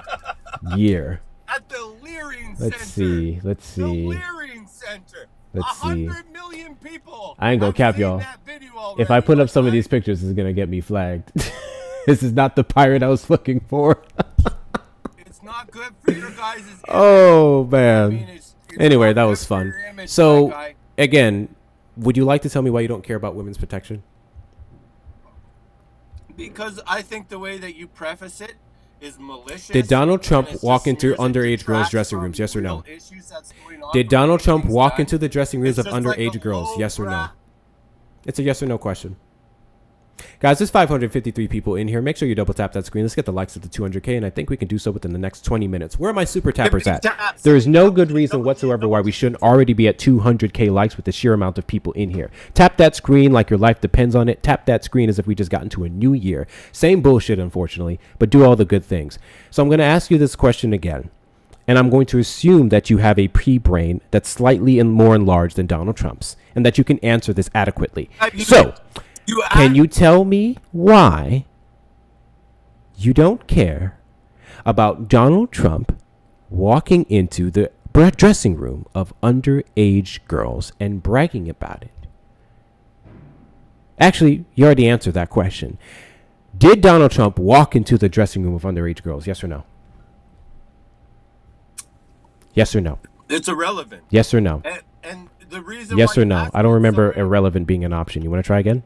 year. At the Leering Let's Center. see. Let's The see. Leering Center. Let's see. 100 million people. I ain't gonna have cap seen y'all. that video If I already, put up my some of guy. these pictures, this is gonna get me flagged. This is not the pirate I was looking for. It's not good for your guys' image. Oh I man. mean, it's Anyway, not that good was for fun. your image, my So guy. again, would you like to tell me why you don't care about women's protection? Because I think the way that you preface it is malicious. Did Donald Trump and it's walk just into used to underage girls' detract dressing from rooms? Yes or no? real issues that's going on Did for Donald getting Trump things walk done. into the dressing rooms It's of just like underage a girls? low Yes or no? brat. It's a yes or no question. Guys, there's 553 people in here. Make sure you double tap that screen. Let's get the likes up to 200K, and I think we can do so within the next 20 minutes. Where are my super tappers at? taps. There is no good reason whatsoever why we shouldn't already be at 200K likes with the sheer amount of people in here. Tap that screen like your life depends on it. Tap that screen as if we just got into a new year. Same bullshit, unfortunately, but do all the good things. So I'm going to ask you this question again, and I'm going to assume that you have a pre-brain that's slightly more enlarged than Donald Trump's, and that you can answer this adequately. So, can you tell me why you don't care about Donald Trump walking into the dressing room of underage girls and bragging about it? Actually, you already answered that question. Did Donald Trump walk into the dressing room of underage girls? Yes or no? Yes or no? It's irrelevant. Yes or no? And the reason Yes why or you no? asked I don't me remember so- irrelevant being an option. You want to try again?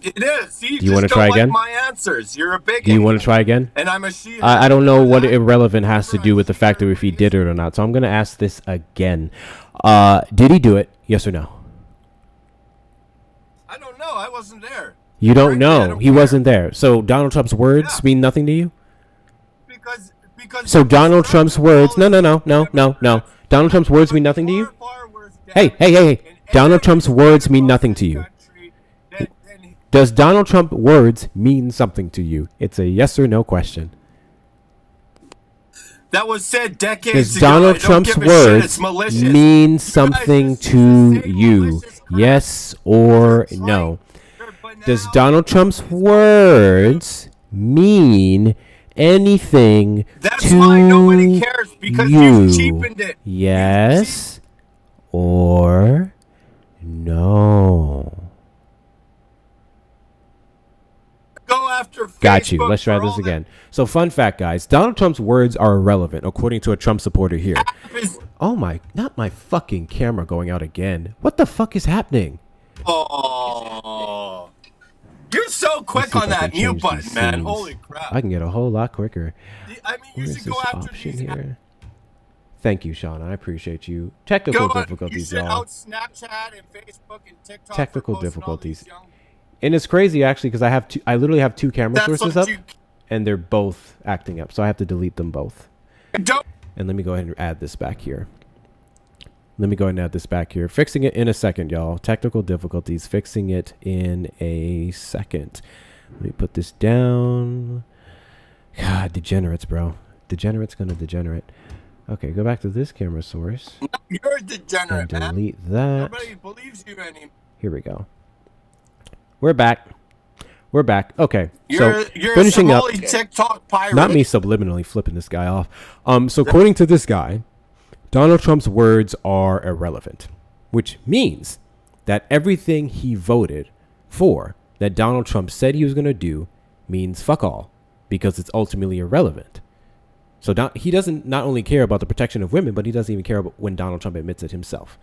It is. See, Do you wanna just try don't again? like my answers. You're a bigot. Do you want to try again? And I'm a she. I don't know what irrelevant has to do with the fact of if he did it or not. So I'm going to ask this again. Did he do it? Yes or no? I don't know. I wasn't there. You don't Frankly, I know. don't He care. wasn't there. So Donald Trump's words Yeah. mean nothing to you? Because So Donald Trump's words. No. Donald Trump's words mean nothing to you? Hey. Donald Trump's words mean nothing to you. Does Donald Trump words mean something to you? It's a yes or no question. That was said decades Does ago. Donald I don't Trump's give a shit. words It's malicious. mean You guys something just to say you? malicious crap. Yes or You're no? You're banana. Does Donald Trump's words mean anything That's to why nobody cares, because you? you've cheapened it. Yes or no? Go after Got you. Facebook Let's try for this all again. So, fun fact, guys. Donald Trump's words are irrelevant, according to a Trump supporter here. that is- Oh my, not my fucking camera going out again. What the fuck is happening? Oh, you're so Let's quick see if on I can that mute change button, these man. scenes. Holy crap. I can get a whole lot quicker. I mean, you Where should is go this after option these. here? Thank you, Sean. I appreciate you. Technical You difficulties, should y'all. out Snapchat and Facebook and TikTok. for Technical posting all these difficulties. young- And it's crazy actually because I literally have two camera That's sources what up, you and they're both acting up. So I have to delete them both. don't. And let me go ahead and add this back here. Let me go ahead and add this back here. Fixing it in a second, y'all. Technical difficulties. Fixing it in a second. Let me put this down. God, degenerates, bro. Degenerate's gonna degenerate. Okay, go back to this camera source. You're a degenerate, And man. delete that. Nobody believes you anymore. Here we go. We're back. We're back. Okay, You're finishing a up. Somali TikTok pirate. Not me subliminally flipping this guy off. So according to this guy, Donald Trump's words are irrelevant, which means that everything he voted for, that Donald Trump said he was going to do, means fuck all, because it's ultimately irrelevant. So he doesn't not only care about the protection of women, but he doesn't even care about when Donald Trump admits it himself.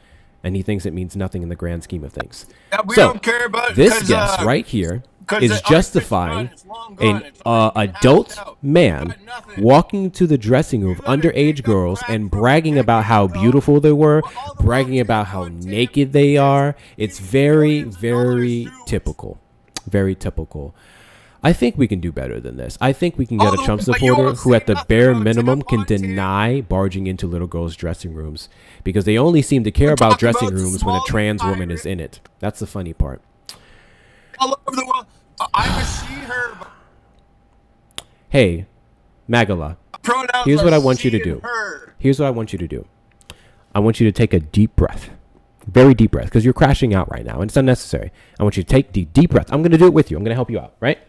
And he thinks it means nothing in the grand scheme of things. Yeah, we don't care about this guest right here is justifying an adult man walking to the dressing room of underage girls and bragging about how beautiful they were, bragging about how naked they are. It's very, very typical. Very typical. I think we can do better than this. I think we can get a Trump supporter who at the bare minimum can deny barging into little girls' dressing rooms, because they only seem to care about dressing rooms when a trans woman is in it. That's the funny part. All over the world. I'm a she, her. Hey, Magala, here's what I want you to do. Here's what I want you to do. I want you to take a deep breath. Very deep breath, because you're crashing out right now, and it's unnecessary. I want you to take deep breath. I'm going to do it with you. I'm going to help you out, right?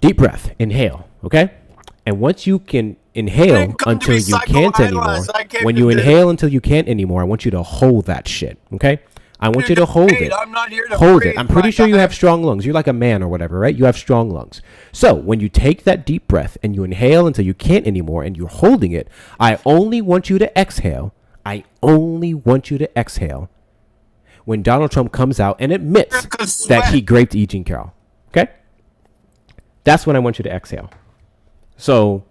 Deep breath. Inhale, okay? And once you can inhale until you can't anymore, when you inhale until you can't anymore, I want you to hold that shit, okay? I want you to hold it. Hold it. I'm pretty sure you have strong lungs. You're like a man or whatever, right? You have strong lungs. So when you take that deep breath and you inhale until you can't anymore and you're holding it, I only want you to exhale. I only want you to exhale when Donald Trump comes out and admits that he raped E. Jean Carroll, okay? That's when I want you to exhale. So,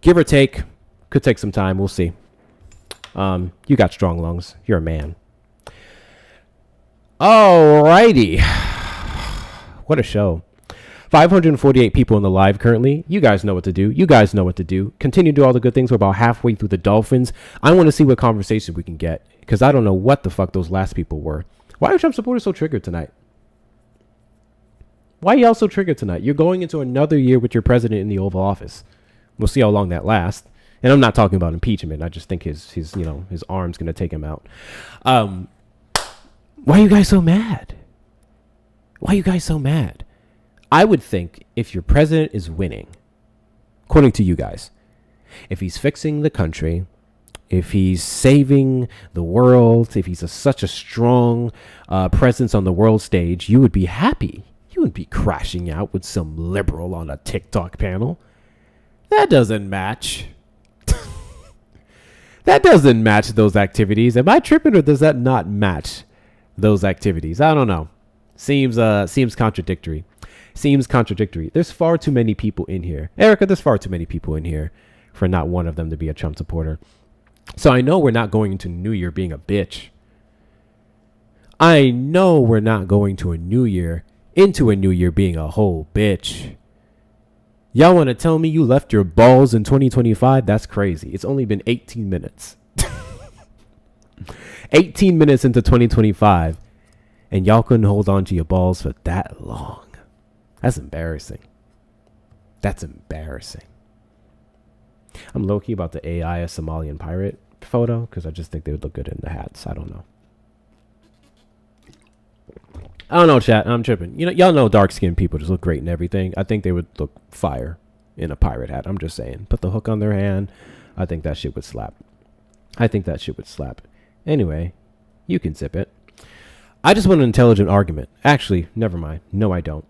give or take, could take some time. We'll see. You got strong lungs. You're a man. Alrighty. What a show. 548 people in the live currently. You guys know what to do. You guys know what to do. Continue to do all the good things. We're about halfway through the Dolphins. I want to see what conversation we can get, because I don't know what the fuck those last people were. Why are Trump supporters so triggered tonight? Why are y'all so triggered tonight? You're going into another year with your president in the Oval Office. We'll see how long that lasts. And I'm not talking about impeachment. I just think his arm's going to take him out. Why are you guys so mad? Why are you guys so mad? I would think if your president is winning, according to you guys, if he's fixing the country, if he's saving the world, if he's such a strong presence on the world stage, you would be happy. You wouldn't be crashing out with some liberal on a TikTok panel. That doesn't match. That doesn't match those activities. Am I tripping, or does that not match those activities? I don't know. Seems contradictory. Seems contradictory. There's far too many people in here. Erica, there's far too many people in here for not one of them to be a Trump supporter. So I know we're not going into New Year being a bitch. I know we're not going to a New Year being a whole bitch. Y'all want to tell me you left your balls in 2025? That's crazy. It's only been 18 minutes. 18 minutes into 2025, and y'all couldn't hold on to your balls for that long. That's embarrassing. That's embarrassing. I'm low-key about the AI a Somalian pirate photo, because I just think they would look good in the hats. I don't know. I don't know, chat. I'm tripping. Y'all know dark-skinned people just look great and everything. I think they would look fire in a pirate hat. I'm just saying. Put the hook on their hand. I think that shit would slap. Anyway, you can zip it. I just want an intelligent argument. Actually, never mind. No, I don't.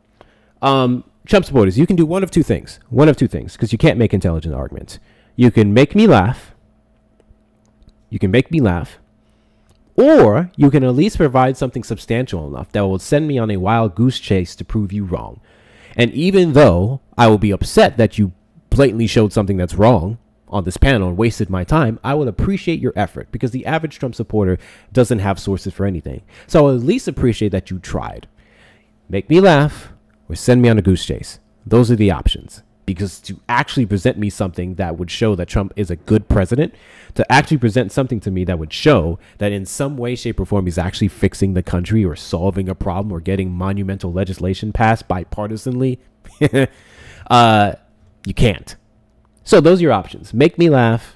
Trump supporters, you can do one of two things. Because you can't make intelligent arguments. You can make me laugh. Or you can at least provide something substantial enough that will send me on a wild goose chase to prove you wrong. And even though I will be upset that you blatantly showed something that's wrong on this panel and wasted my time, I will appreciate your effort, because the average Trump supporter doesn't have sources for anything. So I'll at least appreciate that you tried. Make me laugh or send me on a goose chase. Those are the options. Because to actually present me something that would show that Trump is a good president, to actually present something to me that would show that in some way, shape, or form he's actually fixing the country or solving a problem or getting monumental legislation passed bipartisanly, you can't. So those are your options. Make me laugh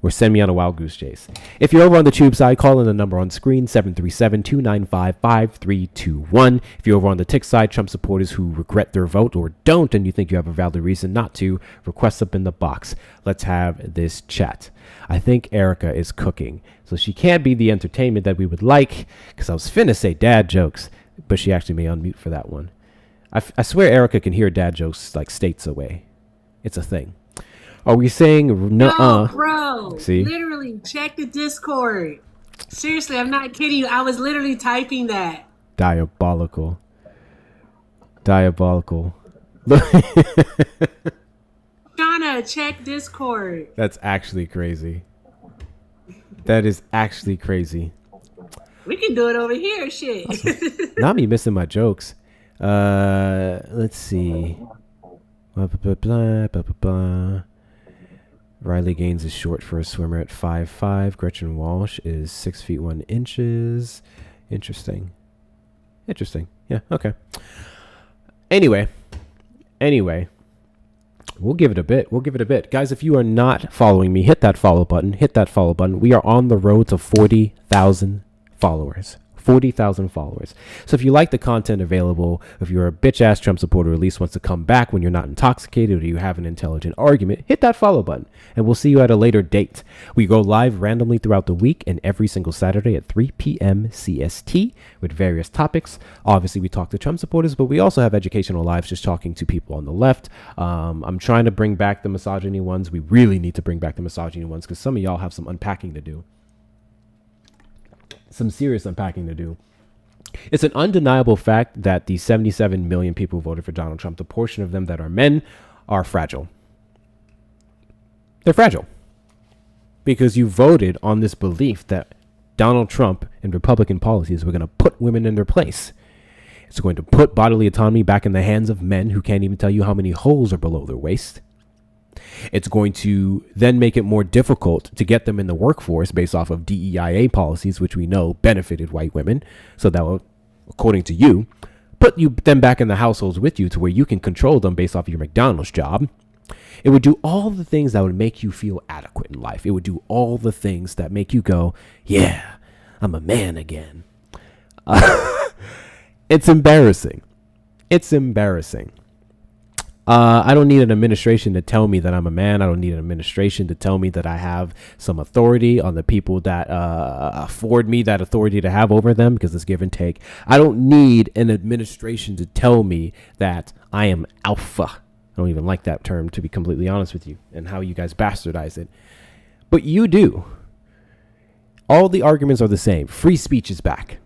or send me on a wild goose chase. If you're over on the Tube side, call in the number on screen, 737-295-5321. If you're over on the Tick side, Trump supporters who regret their vote or don't, and you think you have a valid reason not to, request up in the box. Let's have this chat. I think Erica is cooking, so she can't be the entertainment that we would like, because I was finna say dad jokes, but she actually may unmute for that one. I swear Erica can hear dad jokes like states away. It's a thing. Are we saying no, bro? See? Literally, check the Discord. Seriously, I'm not kidding you. I was literally typing that. Diabolical. Shauna, check Discord. That's actually crazy. That is actually crazy. We can do it over here, shit. Not me missing my jokes. Let's see. Blah, blah, blah, blah, blah, blah. Riley Gaines is short for a swimmer at 5'5". Gretchen Walsh is 6 feet 1 inches. Interesting. Yeah, okay. Anyway. We'll give it a bit. Guys, if you are not following me, hit that follow button. We are on the road to 40,000 followers. 40,000 followers. So if you like the content available, if you're a bitch ass Trump supporter, or at least wants to come back when you're not intoxicated or you have an intelligent argument, hit that follow button and we'll see you at a later date. We go live randomly throughout the week and every single Saturday at 3 p.m. CST with various topics. Obviously, we talk to Trump supporters, but we also have educational lives just talking to people on the left. I'm trying to bring back the misogyny ones. We really need to bring back the misogyny ones because some of y'all have some unpacking to do. Some serious unpacking to do. It's an undeniable fact that the 77 million people who voted for Donald Trump, the portion of them that are men, are fragile. They're fragile because you voted on this belief that Donald Trump and Republican policies were going to put women in their place. It's going to put bodily autonomy back in the hands of men who can't even tell you how many holes are below their waist. It's going to then make it more difficult to get them in the workforce based off of DEIA policies, which we know benefited white women. So that will, according to you, put you them back in the households with you to where you can control them based off of your McDonald's job. It would do all the things that would make you feel adequate in life. It would do all the things that make you go, yeah, I'm a man again. It's embarrassing. I don't need an administration to tell me that I'm a man. I don't need an administration to tell me that I have some authority on the people that afford me that authority to have over them, because it's give and take. I don't need an administration to tell me that I am alpha. I don't even like that term, to be completely honest with you, and how you guys bastardize it. But you do. All the arguments are the same. Free speech is back.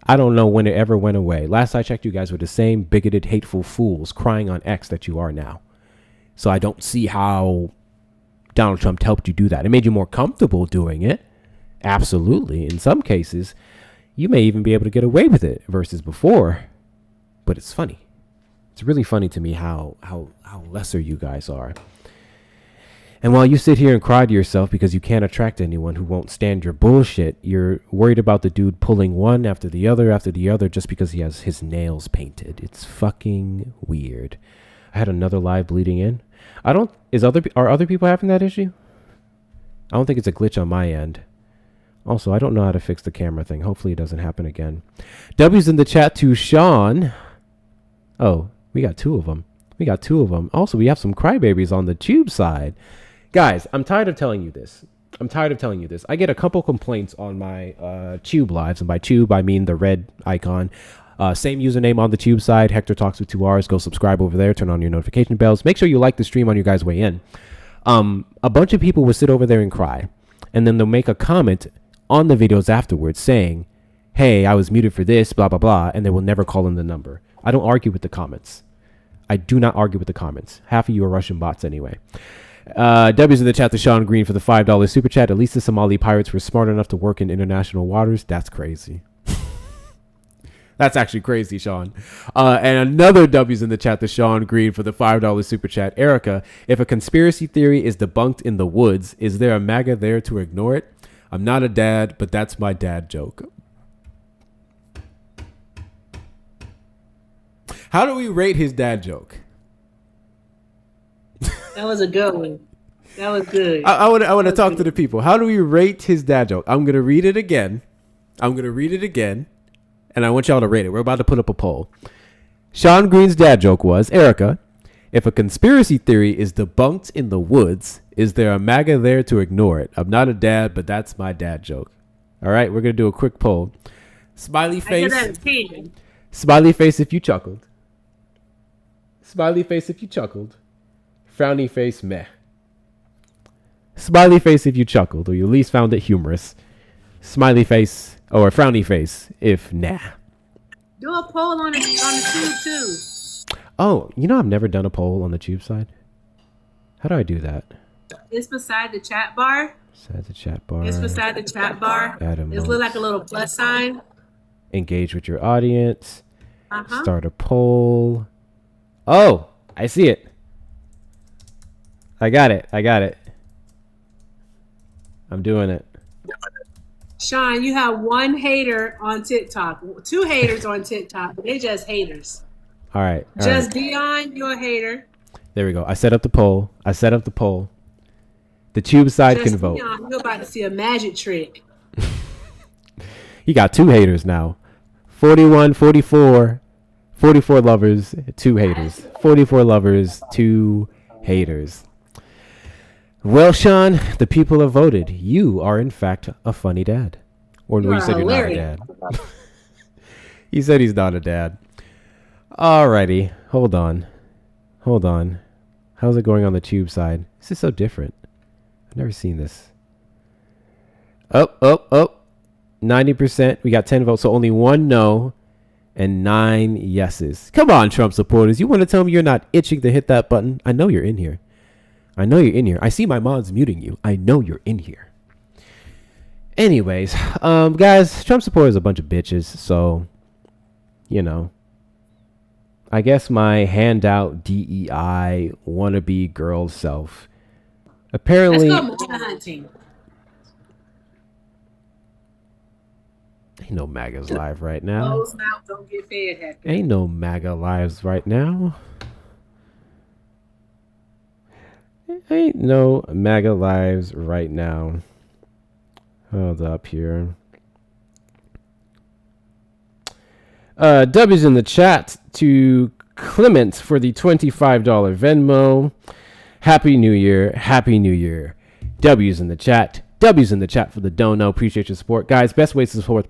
I don't know when it ever went away. Last I checked, you guys were the same bigoted, hateful fools crying on X that you are now. So I don't see how Donald Trump helped you do that. It made you more comfortable doing it. Absolutely. In some cases, you may even be able to get away with it versus before. But it's funny. It's really funny to me how lesser you guys are. And while you sit here and cry to yourself because you can't attract anyone who won't stand your bullshit, you're worried about the dude pulling one after the other just because he has his nails painted. It's fucking weird. I had another live bleeding in. Are other people having that issue? I don't think it's a glitch on my end. Also, I don't know how to fix the camera thing. Hopefully it doesn't happen again. W's in the chat to Sean. Oh, we got two of them. Also, we have some crybabies on the Tube side. Guys, I'm tired of telling you this. I get a couple complaints on my Tube lives, and by Tube I mean the red icon. Same username on the Tube side, Hector Talks with 2 R's. Go subscribe over there, turn on your notification bells. Make sure you like the stream on your guys' way in. A bunch of people will sit over there and cry, and then they'll make a comment on the videos afterwards saying, hey, I was muted for this, blah, blah, blah, and they will never call in the number. I don't argue with the comments. I do not argue with the comments. Half of you are Russian bots anyway. W's in the chat to Sean Green for the $5 super chat. At least the Somali pirates were smart enough to work in international waters. That's crazy. That's actually crazy, Sean. And another W's in the chat to Sean Green for the $5 super chat. Erica, if a conspiracy theory is debunked in the woods, is there a MAGA there to ignore it? I'm not a dad, but that's my dad joke. How do we rate his dad joke? That was a good one. That was good. I want to talk to the people. How do we rate his dad joke? I'm going to read it again. And I want y'all to rate it. We're about to put up a poll. Sean Green's dad joke was, Erica, if a conspiracy theory is debunked in the woods, is there a MAGA there to ignore it? I'm not a dad, but that's my dad joke. All right, we're going to do a quick poll. Smiley face. Smiley face if you chuckled. Smiley face if you chuckled. Frowny face, meh. Smiley face if you chuckled or you at least found it humorous. Smiley face or frowny face if nah. Do a poll on the tube too. Oh, you know I've never done a poll on the tube side. How do I do that? It's beside the chat bar. Beside the chat bar. It's beside the chat bar. It looks like a little plus sign. Engage with your audience. Start a poll. Oh, I see it. I got it. I'm doing it. Sean, you have one hater on TikTok. 2 haters on TikTok. They just haters. All right. Just Dion, you're a hater. There we go. I set up the poll. The tube side Just can vote. Dion, you're about to see a magic trick. You got 2 haters now. 41, 44. 44 lovers, 2 haters. 44 lovers, 2 haters. Well, Sean, the people have voted. You are, in fact, a funny dad. Or no, you said you're not a dad. He said he's not a dad. Alrighty. Hold on. How's it going on the tube side? This is so different. I've never seen this. Oh. 90%. We got 10 votes, so only 1 no and 9 yeses. Come on, Trump supporters. You want to tell me you're not itching to hit that button? I know you're in here. I see my mods muting you. I know you're in here. Anyways, guys, Trump supporters are a bunch of bitches, so, you know. I guess my handout DEI wannabe girl self. Apparently. Let's go hunting. Ain't no MAGAs live right now. Close mouth, don't get fed, Hector. Ain't no MAGA lives right now. Ain't no MAGA lives right now. Hold up here. W's in the chat to Clement for the $25 Venmo. Happy New Year. W's in the chat. W's in the chat for the dono. Appreciate your support. Guys, best ways to support.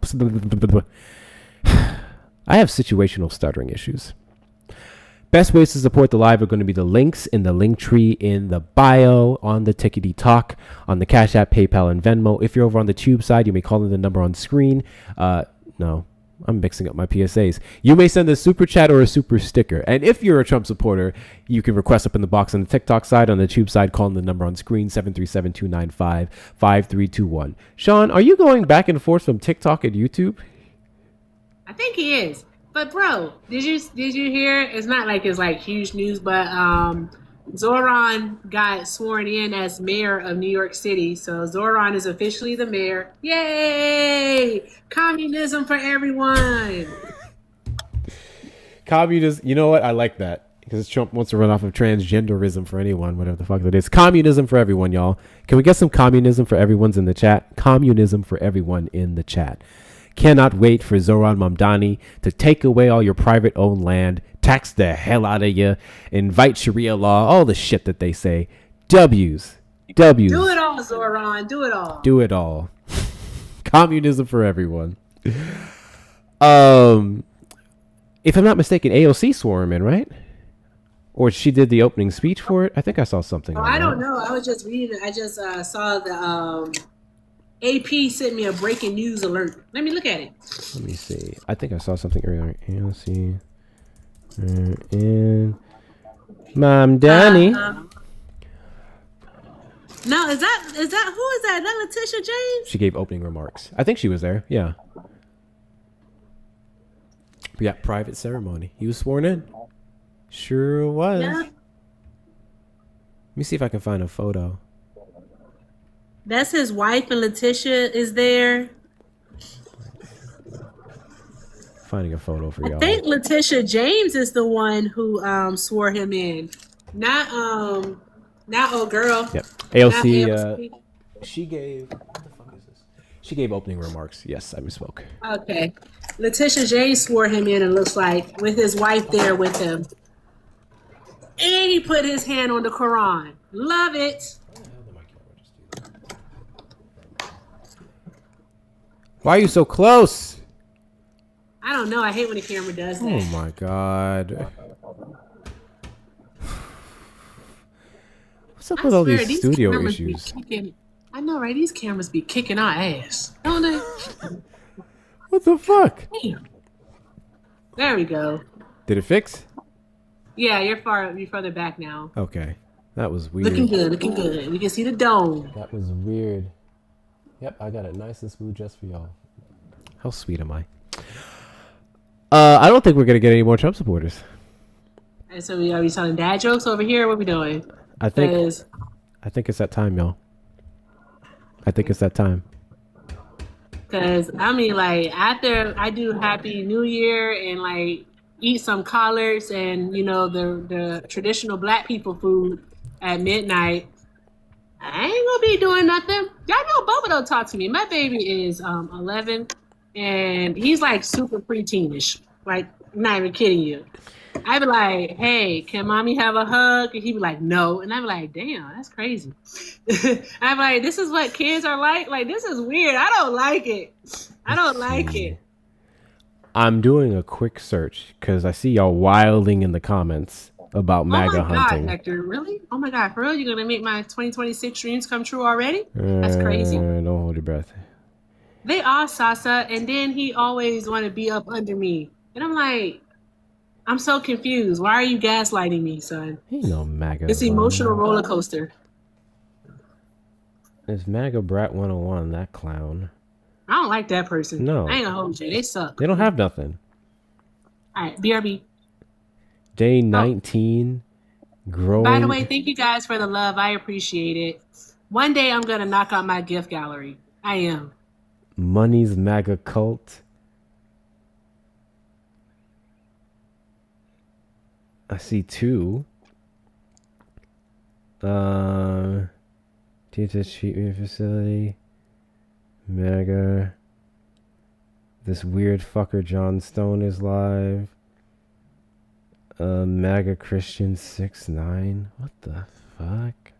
I have situational stuttering issues. Best ways to support the live are going to be the links in the link tree in the bio, on the Tickety Talk, on the Cash App, PayPal, and Venmo. If you're over on the tube side, you may call in the number on screen. No, I'm mixing up my PSAs. You may send a super chat or a super sticker. And if you're a Trump supporter, you can request up in the box on the TikTok side. On the tube side, call in the number on screen, 737-295-5321. Sean, are you going back and forth from TikTok and YouTube? I think he is. But bro, did you hear? It's not like it's like huge news, but Zoran got sworn in as mayor of New York City. So Zoran is officially the mayor. Yay! Communism for everyone. Communism. You know what? I like that because Trump wants to run off of transgenderism for anyone, whatever the fuck that is. Communism for everyone, y'all. Can we get some communism for everyone's in the chat? Communism for everyone in the chat. Cannot wait for Zoran Mamdani to take away all your private owned land, tax the hell out of you, invite Sharia law, all the shit that they say. W's. Do it all, Zoran. Do it all. Communism for everyone. If I'm not mistaken, AOC swore him in, right? Or she did the opening speech for it. I think I saw something. I don't know. I was just reading. I just saw the AP sent me a breaking news alert. Let me look at it. Let me see. I think I saw something earlier. AOC in Mom Danny. No, is that who is that? Is that Letitia James? She gave opening remarks. I think she was there. Yeah. Yeah, private ceremony. He was sworn in. Sure was. Yeah. Let me see if I can find a photo. That's his wife, and Letitia is there. Finding a photo for I y'all. think Letitia James is the one who swore him in. Not old girl. Yep. Not AOC, AOC. she gave, what the fuck is this? She gave opening remarks. Yes, I misspoke. Okay. Letitia James swore him in, it looks like, with his wife there with him. And he put his hand on the Quran. Love it. Why are you so close? I don't know. I hate when the camera does that. Oh my god. What's up I with all swear, these studio cameras be issues? I know, right? These cameras be kicking our ass. Don't they? What the fuck? Damn. There we go. Did it fix? Yeah, you're further back now. Okay. That was weird. Looking good, looking good. We can see the dome. That was weird. Yep, I got it nice and smooth just for y'all. How sweet am I? I don't think we're gonna get any more Trump supporters. And so are we telling dad jokes over here? What are we doing? I think it's that time, y'all. I think it's that time. Because, I mean, like, after I do Happy New Year and, like, eat some collards and, you know, the traditional black people food at midnight, I ain't gonna be doing nothing. Y'all know Bubba don't talk to me. My baby is 11, and he's, like, super preteenish. Like, not even kidding you. I'd be like, hey, can mommy have a hug? And he'd be like, no. And I'd be like, damn, that's crazy. I'd be like, this is what kids are like? Like, this is weird. I don't like it. I don't like it. I'm doing a quick search because I see y'all wilding in the comments about MAGA oh my hunting. God, Hector, really? Oh my God, for real? You're going to make my 2026 dreams come true already? That's crazy. Don't hold your breath. They are Sasa, and then he always want to be up under me. And I'm like, I'm so confused. Why are you gaslighting me, son? Ain't no MAGA. It's emotional roller coaster. It's MAGA Brat 101, that clown. I don't like that person. No. I ain't gonna hold you. They suck. They don't have nothing. All right, BRB. Day 19. Growing. By the way, thank you guys for the love. I appreciate it. One day I'm gonna knock out my gift gallery. I am. Money's MAGA cult. I see two. Teacher treatment facility. MAGA. This weird fucker John Stone is live. MAGA Christian 6ix9ine. What the fuck?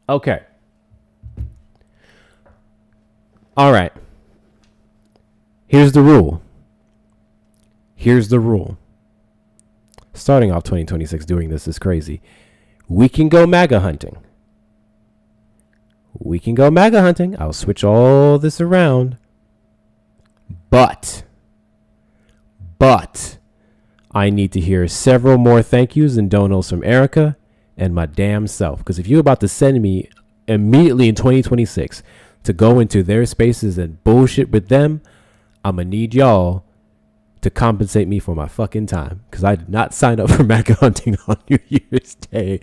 Okay. All right. Here's the rule. Here's the rule. Starting off 2026 doing this is crazy. We can go MAGA hunting. We can go MAGA hunting. I'll switch all this around. But I need to hear several more thank yous and donos from Erica and my damn self. Because if you're about to send me immediately in 2026 to go into their spaces and bullshit with them, I'm going to need y'all to compensate me for my fucking time. Because I did not sign up for MAGA hunting on New Year's Day.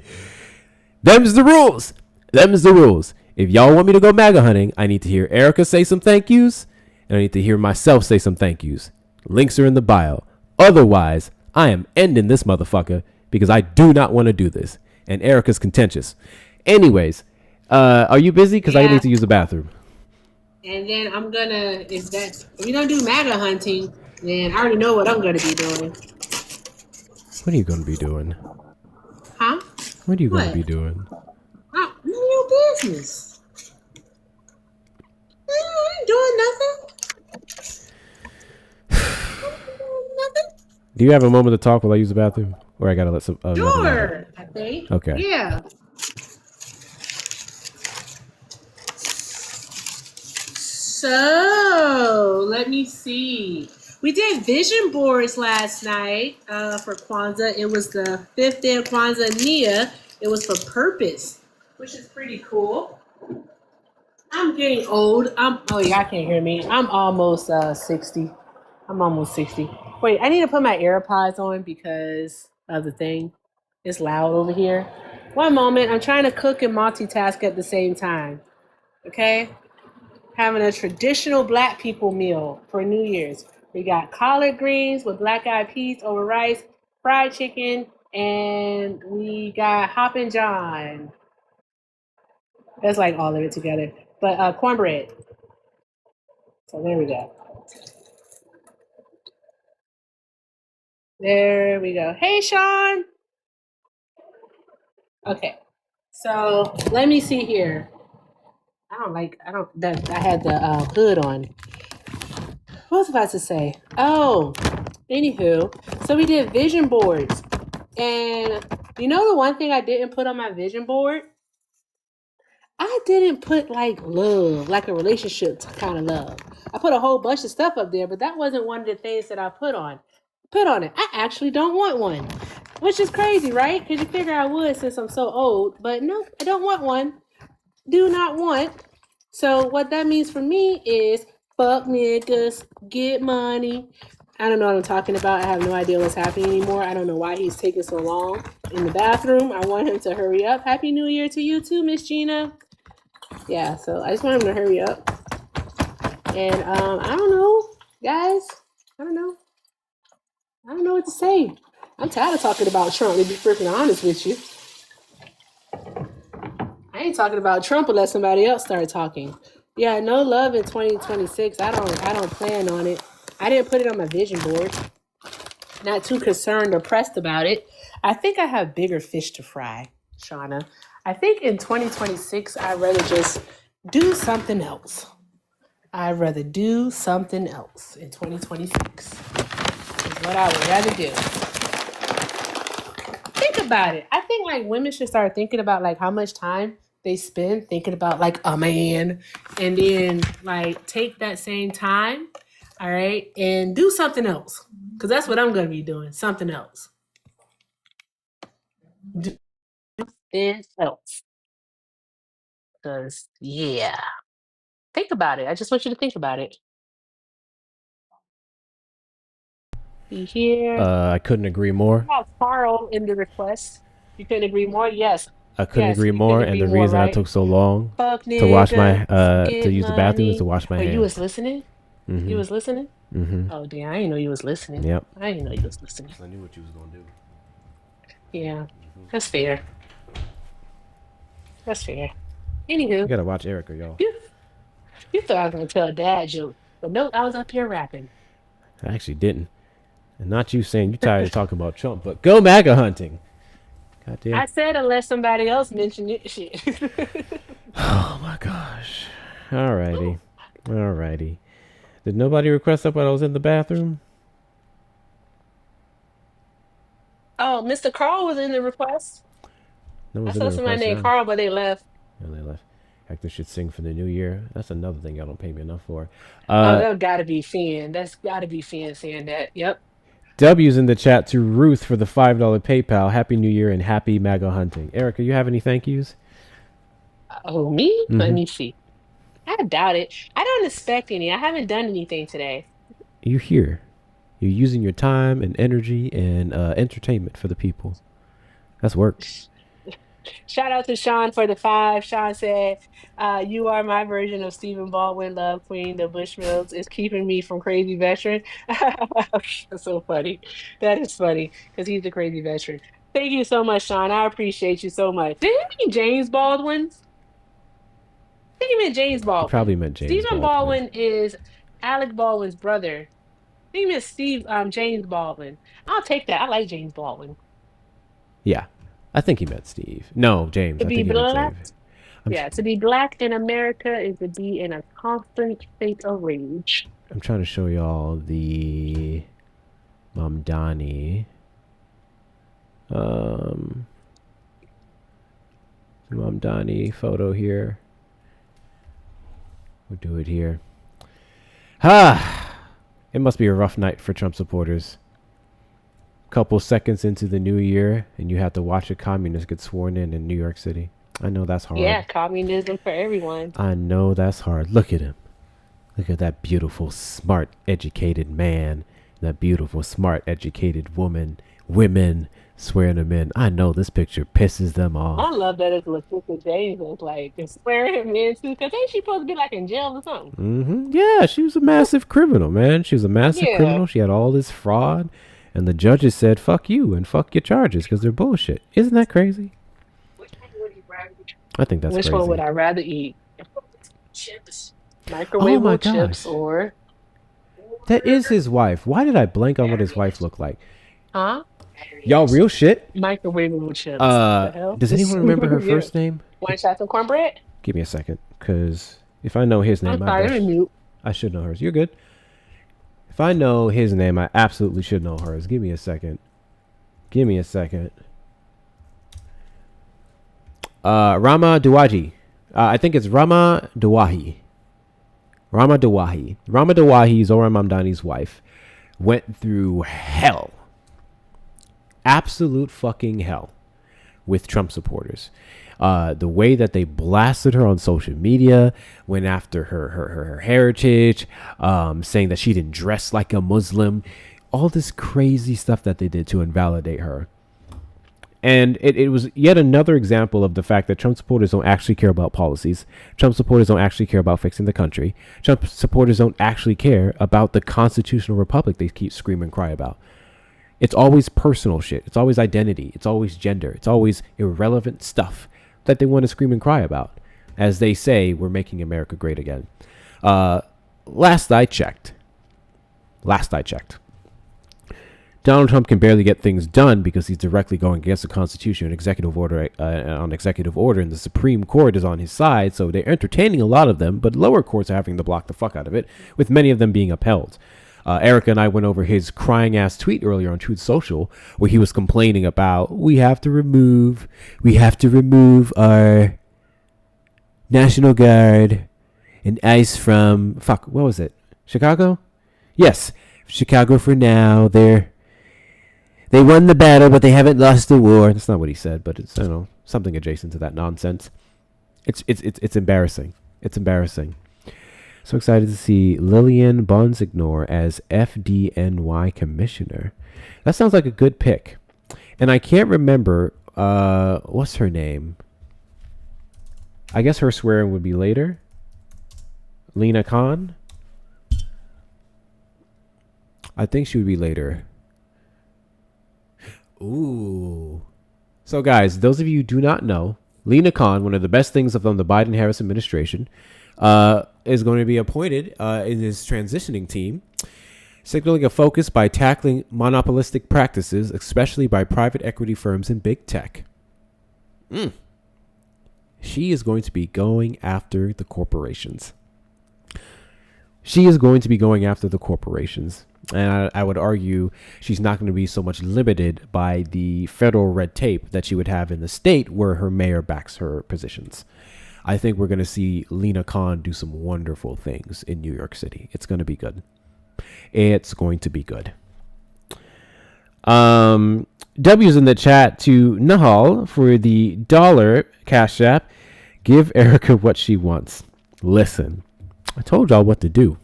Them's the rules. Them's the rules. If y'all want me to go MAGA hunting, I need to hear Erica say some thank yous. And I need to hear myself say some thank yous. Links are in the bio. Otherwise, I am ending this motherfucker because I do not want to do this. And Erica's contentious. Anyways, are you busy? Because I need to use the bathroom. And then I'm gonna, if you're gonna do MAGA hunting, then I already know what I'm gonna be doing. What are you going to be doing? Huh? What are you going to be doing? None of your business. I ain't doing nothing. Do you have a moment to talk while I use the bathroom? Or I got to let some... Sure, I think. Okay. Yeah. So, let me see. We did vision boards last night for Kwanzaa. It was the 5th day of Kwanzaa Nia. It was for purpose, which is pretty cool. I'm getting old. Oh yeah, I can't hear me. I'm almost 60. I'm almost 60. Wait, I need to put my AirPods on because of the thing. It's loud over here. One moment, I'm trying to cook and multitask at the same time. Okay? Having a traditional black people meal for New Year's. We got collard greens with black eyed peas over rice, fried chicken, and we got Hoppin' John. That's like all of it together. But cornbread. So there we go. There we go. Hey, Sean. Okay. So let me see here. I had the hood on. What was I about to say? Oh, anywho. So we did vision boards. And you know the one thing I didn't put on my vision board? I didn't put like love, like a relationship kind of love. I put a whole bunch of stuff up there, but that wasn't one of the things that I put on. Put on it. I actually don't want one, which is crazy, right? Because you figure I would since I'm so old, but no, I don't want one. Do not want. So what that means for me is fuck niggas, get money. I don't know what I'm talking about. I have no idea what's happening anymore. I don't know why he's taking so long in the bathroom. I want him to hurry up. Happy New Year to you too, Miss Gina. Yeah, so I just want him to hurry up. And I don't know, guys. I don't know. I don't know what to say. I'm tired of talking about Trump, to be freaking honest with you. I ain't talking about Trump unless somebody else started talking. Yeah, no love in 2026. I don't plan on it. I didn't put it on my vision board. Not too concerned or pressed about it. I think I have bigger fish to fry, Shauna. I think in 2026 I'd rather just do something else. I'd rather do something else in 2026. Is what I would rather do. Think about it. I think like women should start thinking about like how much time they spend thinking about like a man, and then like take that same time, all right, and do something else. Because that's what I'm going to be doing. Something else. Do something else. Because, yeah. Think about it. I just want you to think about it. You hear? I couldn't agree more. We have Carl in the request. You couldn't agree more? Yes. I couldn't Yes, agree you more, couldn't and agree the more, reason I right? took so long Fuck to wash my niggas, to get use the bathroom is to money. wash my Wait, hands. you was listening? Mm-hmm. You was listening? Mm-hmm. Oh, damn. I didn't know you was listening. Yep. I didn't know you was listening. I knew what you was gonna do. Yeah, that's fair. That's fair. You Anywho, gotta watch Erica, y'all. you thought I was going to tell a dad joke, but no, I was up here rapping. I actually didn't. And not you saying you tired of talking about Trump, but go MAGA hunting. Goddamn. I said unless somebody else mentioned it. Shit. Oh my gosh. Alrighty. Alrighty. Did nobody request that while I was in the bathroom? Oh, Mr. Carl was in the request. No I one's in saw the somebody request named now. Carl, but they left. And they left. Actors should sing for the new year. That's another thing y'all don't pay me enough for. Oh, that gotta be Finn. That's gotta be Finn saying that. Yep. W's in the chat to Ruth for the $5 PayPal. Happy New Year and happy MAGA hunting. Erica, you have any thank yous? Oh, me? Let me see. I doubt it. I don't expect any. I haven't done anything today. You're here. You're using your time and energy and entertainment for the people. That's work. Shout out to Sean for the 5. Sean said, you are my version of Stephen Baldwin, Love Queen. The Bushmills is keeping me from Crazy Veteran. That's so funny. That is funny because he's the Crazy Veteran. Thank you so much, Sean. I appreciate you so much. Did he mean James Baldwin? I think he meant James He Baldwin. probably meant James Stephen Baldwin. Baldwin is Alec Baldwin's brother. I think he meant James Baldwin. I'll take that. I like James Baldwin. Yeah. I think he meant Steve. No, James. To I be think he meant black, James. to be black in America is to be in a constant state of rage. I'm trying to show y'all the Mamdani. Mamdani photo here. We'll do it here. It must be a rough night for Trump supporters. Couple seconds into the new year, and you have to watch a communist get sworn in New York City. I know that's hard. Yeah, communism for everyone. I know that's hard. Look at him. Look at that beautiful, smart, educated man. That beautiful, smart, educated woman. Women swearing him in. I know this picture pisses them off. I love that it's Lakeisha Davis, like, and swearing him in too, because ain't she supposed to be like in jail or something? Yeah, she was a massive criminal, man. She was a massive Yeah. criminal. She had all this fraud. And the judges said, fuck you and fuck your charges because they're bullshit. Isn't that crazy? I think that's Which crazy. one would I rather eat? Oh my Microwavable chips gosh. or That is his wife. Why did I blank on what his wife looked like? huh? Y'all real shit? Microwavable chips. The hell? Does anyone remember her Yeah. first name? Want to try some cornbread? Give me a second, because if I know his I'm name, sorry, I'm mute. I should know hers. You're good. If I know his name, I absolutely should know hers. Give me a second. Give me a second. Rama Duwaji. I think it's Rama Duwahi. Rama Duwahi. Rama Duwahi, Zohran Mamdani's wife, went through hell. Absolute fucking hell with Trump supporters. The way that they blasted her on social media, went after her heritage, saying that she didn't dress like a Muslim, all this crazy stuff that they did to invalidate her. And it was yet another example of the fact that Trump supporters don't actually care about policies. Trump supporters don't actually care about fixing the country. Trump supporters don't actually care about the constitutional republic they keep scream and cry about. It's always personal shit. It's always identity. It's always gender. It's always irrelevant stuff that they want to scream and cry about. As they say, we're making America great again. Last I checked, Donald Trump can barely get things done because he's directly going against the Constitution and executive order and the Supreme Court is on his side, so they're entertaining a lot of them, but lower courts are having to block the fuck out of it, with many of them being upheld. Erica and I went over his crying ass tweet earlier on Truth Social, where he was complaining about we have to remove our National Guard and ICE from what was it? Chicago? Yes, Chicago for now. They won the battle, but they haven't lost the war. That's not what he said, but it's something adjacent to that nonsense. It's embarrassing. It's embarrassing. So excited to see Lillian Bonsignor as FDNY commissioner. That sounds like a good pick. And I can't remember what's her name. I guess her swearing would be later. Lena Khan. I think she would be later. Ooh. So guys, those of you who do not know, Lena Khan, one of the best things from the Biden-Harris administration, is going to be appointed in his transitioning team, signaling a focus by tackling monopolistic practices, especially by private equity firms and big tech. She is going to be going after the corporations. And I would argue she's not going to be so much limited by the federal red tape that she would have in the state where her mayor backs her positions. I think we're going to see Lena Khan do some wonderful things in New York City. It's going to be good. It's going to be good. W's in the chat to Nahal for the $1 Cash App. Give Erica what she wants. Listen, I told y'all what to do.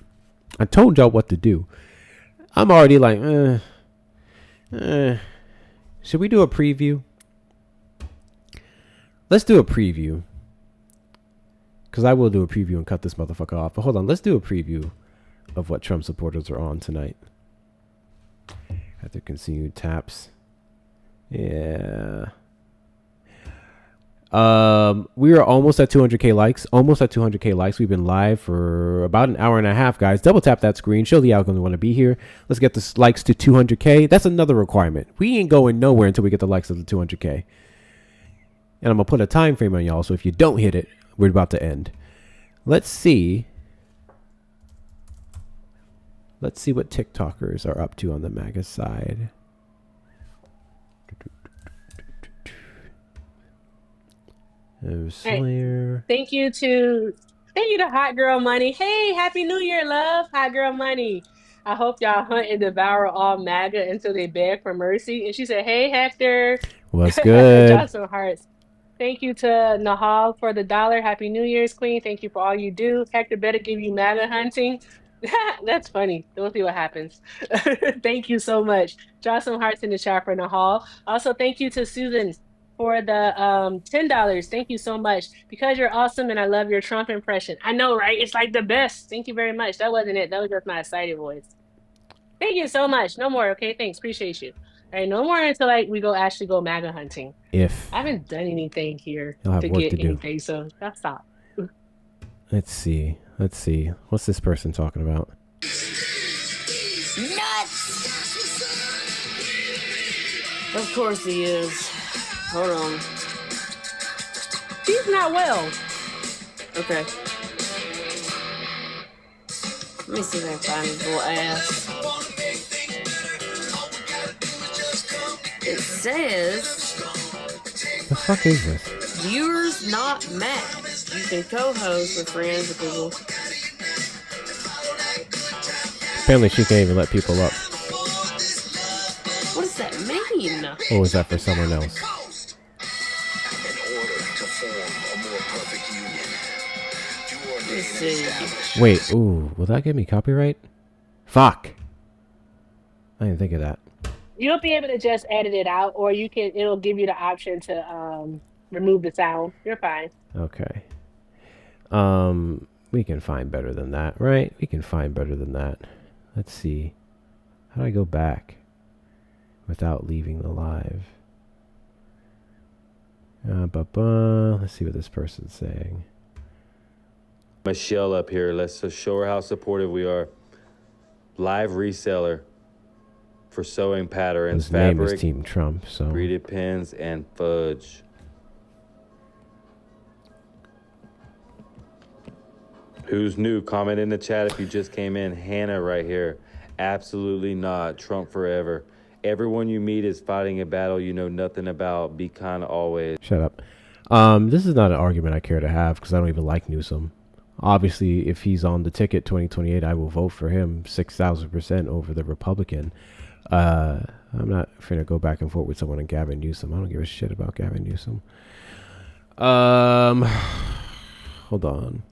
I'm already like, should we do a preview? Let's do a preview. Because I will do a preview and cut this motherfucker off. But hold on, let's do a preview of what Trump supporters are on tonight. After continued taps. Yeah. We are almost at 200k likes. We've been live for about an hour and a half, guys. Double tap that screen, show the algorithm we want to be here. Let's get the likes to 200k. That's another requirement. We ain't going nowhere until we get the likes to the 200k. And I'm gonna put a time frame on y'all, so if you don't hit it, we're about to end. Let's see what TikTokers are up to on the MAGA side. Slayer. Thank you to Hot Girl Money. Hey, Happy New Year, love. Hot Girl Money. I hope y'all hunt and devour all MAGA until they beg for mercy. And she said, hey, Hector. What's good? Draw some hearts. Thank you to Nahal for the $1. Happy New Year's, Queen. Thank you for all you do. Hector better give you MAGA hunting. That's funny. We'll see what happens. Thank you so much. Draw some hearts in the chat for Nahal. Also, thank you to Susan for the $10. Thank you so much. Because you're awesome and I love your Trump impression. I know, right? It's like the best. Thank you very much. That wasn't it. That was just my excited voice. Thank you so much. No more, okay? Thanks. Appreciate you. All right, no more until like we actually go MAGA hunting. If I haven't done anything here you'll have to work get to do. anything, so that's stop. Let's see. What's this person talking about? Nuts! Of course he is. Hold on. He's not well. Okay. Let me see if I can find his little ass. It says, The fuck is this? viewers not matched. You can co-host with friends or people. Apparently she can't even let people up. What does that mean? Or was that for someone else? Let's see. Wait, ooh, will that give me copyright? Fuck. I didn't think of that. You'll be able to just edit it out, or it'll give you the option to remove the sound. You're fine. Okay. We can find better than that, right? We can find better than that. Let's see. How do I go back without leaving the live? Let's see what this person's saying. Michelle up here. Let's just show her how supportive we are. Live reseller for sewing patterns, His name fabric, is Team Trump, so breeded pins, and fudge. Who's new? Comment in the chat if you just came in. Hannah right here. Absolutely not. Trump forever. Everyone you meet is fighting a battle you know nothing about. Be kind always. shut up. This is not an argument I care to have because I don't even like Newsom. Obviously, if he's on the ticket 2028, I will vote for him 6,000% over the Republican. I'm not finna go back and forth with someone in Gavin Newsom. I don't give a shit about Gavin Newsom. Hold on.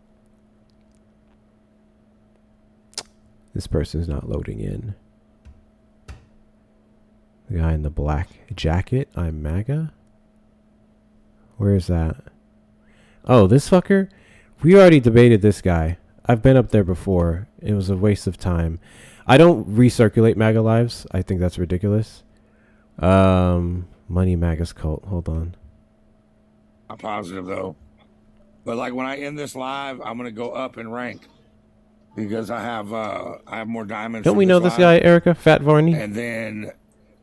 This person's not loading in. The guy in the black jacket. I'm MAGA. Where is that? Oh, this fucker? We already debated this guy. I've been up there before. It was a waste of time. I don't recirculate MAGA lives. I think that's ridiculous. Money MAGA's cult. Hold on. I'm positive though. But like when I end this live, I'm gonna go up in rank because I have more diamonds. Don't from we know this live. guy, Erica? Fat Varney? And then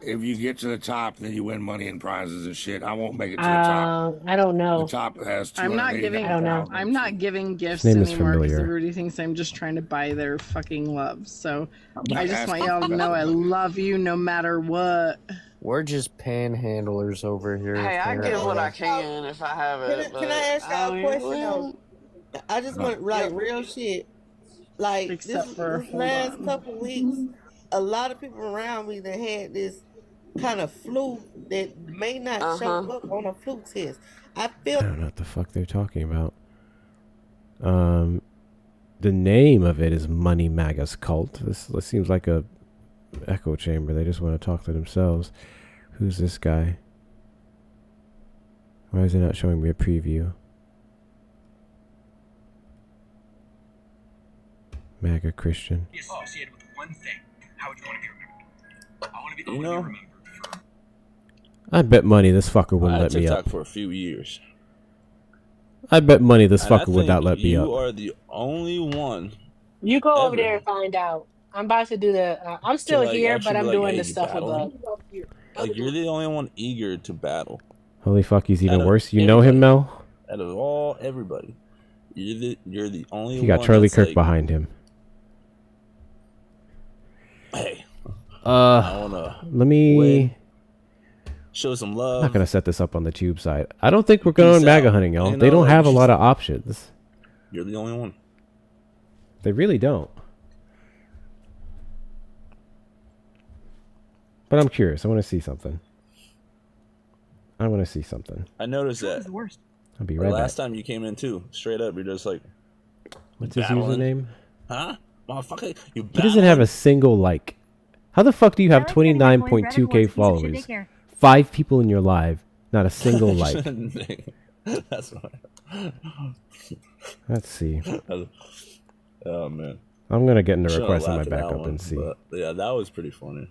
if you get to the top, then you win money and prizes and shit. I won't make it to the top. I don't know. The top has. I'm not giving. I don't know. I'm not giving gifts name is anymore because familiar. Rudy thinks I'm just trying to buy their fucking love. So I just want y'all to know I love you no matter what. We're just panhandlers over here. Hey, I give what I can if I have it. Can I ask y'all a question though? I just want like real shit. Like Except for this last couple weeks, a lot of people around me that had this kind of flu that may not show up on a flu test. I feel I don't know what the fuck they're talking about. The name of it is Money MAGA's cult. This seems like a echo chamber. They just want to talk to themselves. Who's this guy? Why is it not showing me a preview? MAGA Christian. Be associated with one thing. How would you want to be remembered? I want to be the one you remember. I bet money this fucker wouldn't let me TikTok up. for a few years. I bet money this And I fucker would not think let me up. You are the only one. You go over ever there and find out. I'm about to do the. I'm still like, here, actually but I'm be like, doing hey, the stuff battle. above. Like, you're the only one eager to battle. Holy fuck, he's even Out of worse. You know him, Mel? Out of everybody. You're the only one. He got Charlie that's Kirk like, behind him. Hey, I wanna let me win, show some I'm love. not gonna set this up on the tube side. I don't think we're going Peace MAGA out. hunting, y'all. You They know, don't like, have a you lot should- of options. You're the only one. They really don't. But I'm curious. I want to see something. I want to see something. I noticed Trump that. is the worst. I'll be right back. Last time you came in too, straight up, you're just like, What's his battling. username? Huh? Motherfucker, you He doesn't have a single like. How the fuck do you have Alex gonna have boys, 29.2k Brad, followers? piece of shit daycare. 5 people in your live, not a single like. That's what. Let's see. Oh man. I'm gonna get into Should've requests on my laughed at that backup one, and see. but, yeah, that was pretty funny.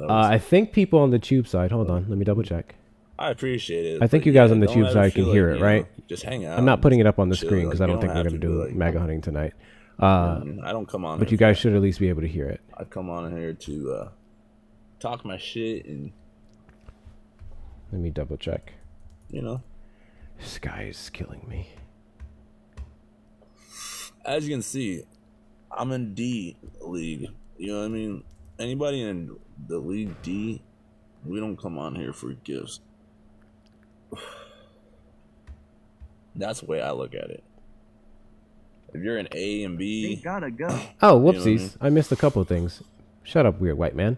I think people on the tube side. Hold on, let me double check. I appreciate it. I think but you guys yeah, on the don't tube ever side can feel hear like, it, you right? know, just hang out. I'm not putting it up on the chill, screen because like, I don't you think we're have gonna to do like, MAGA hunting tonight. I don't come on. But here you guys should at least be able to hear it. I come on here to talk my shit and Let me double check. you know. This guy is killing me. As you can see, I'm in D League. You know what I mean? Anybody in the League D, we don't come on here for gifts. That's the way I look at it. If you're an A and B, They gotta go. Oh, You know what I whoopsies! mean? I missed a couple of things. Shut up, weird white man.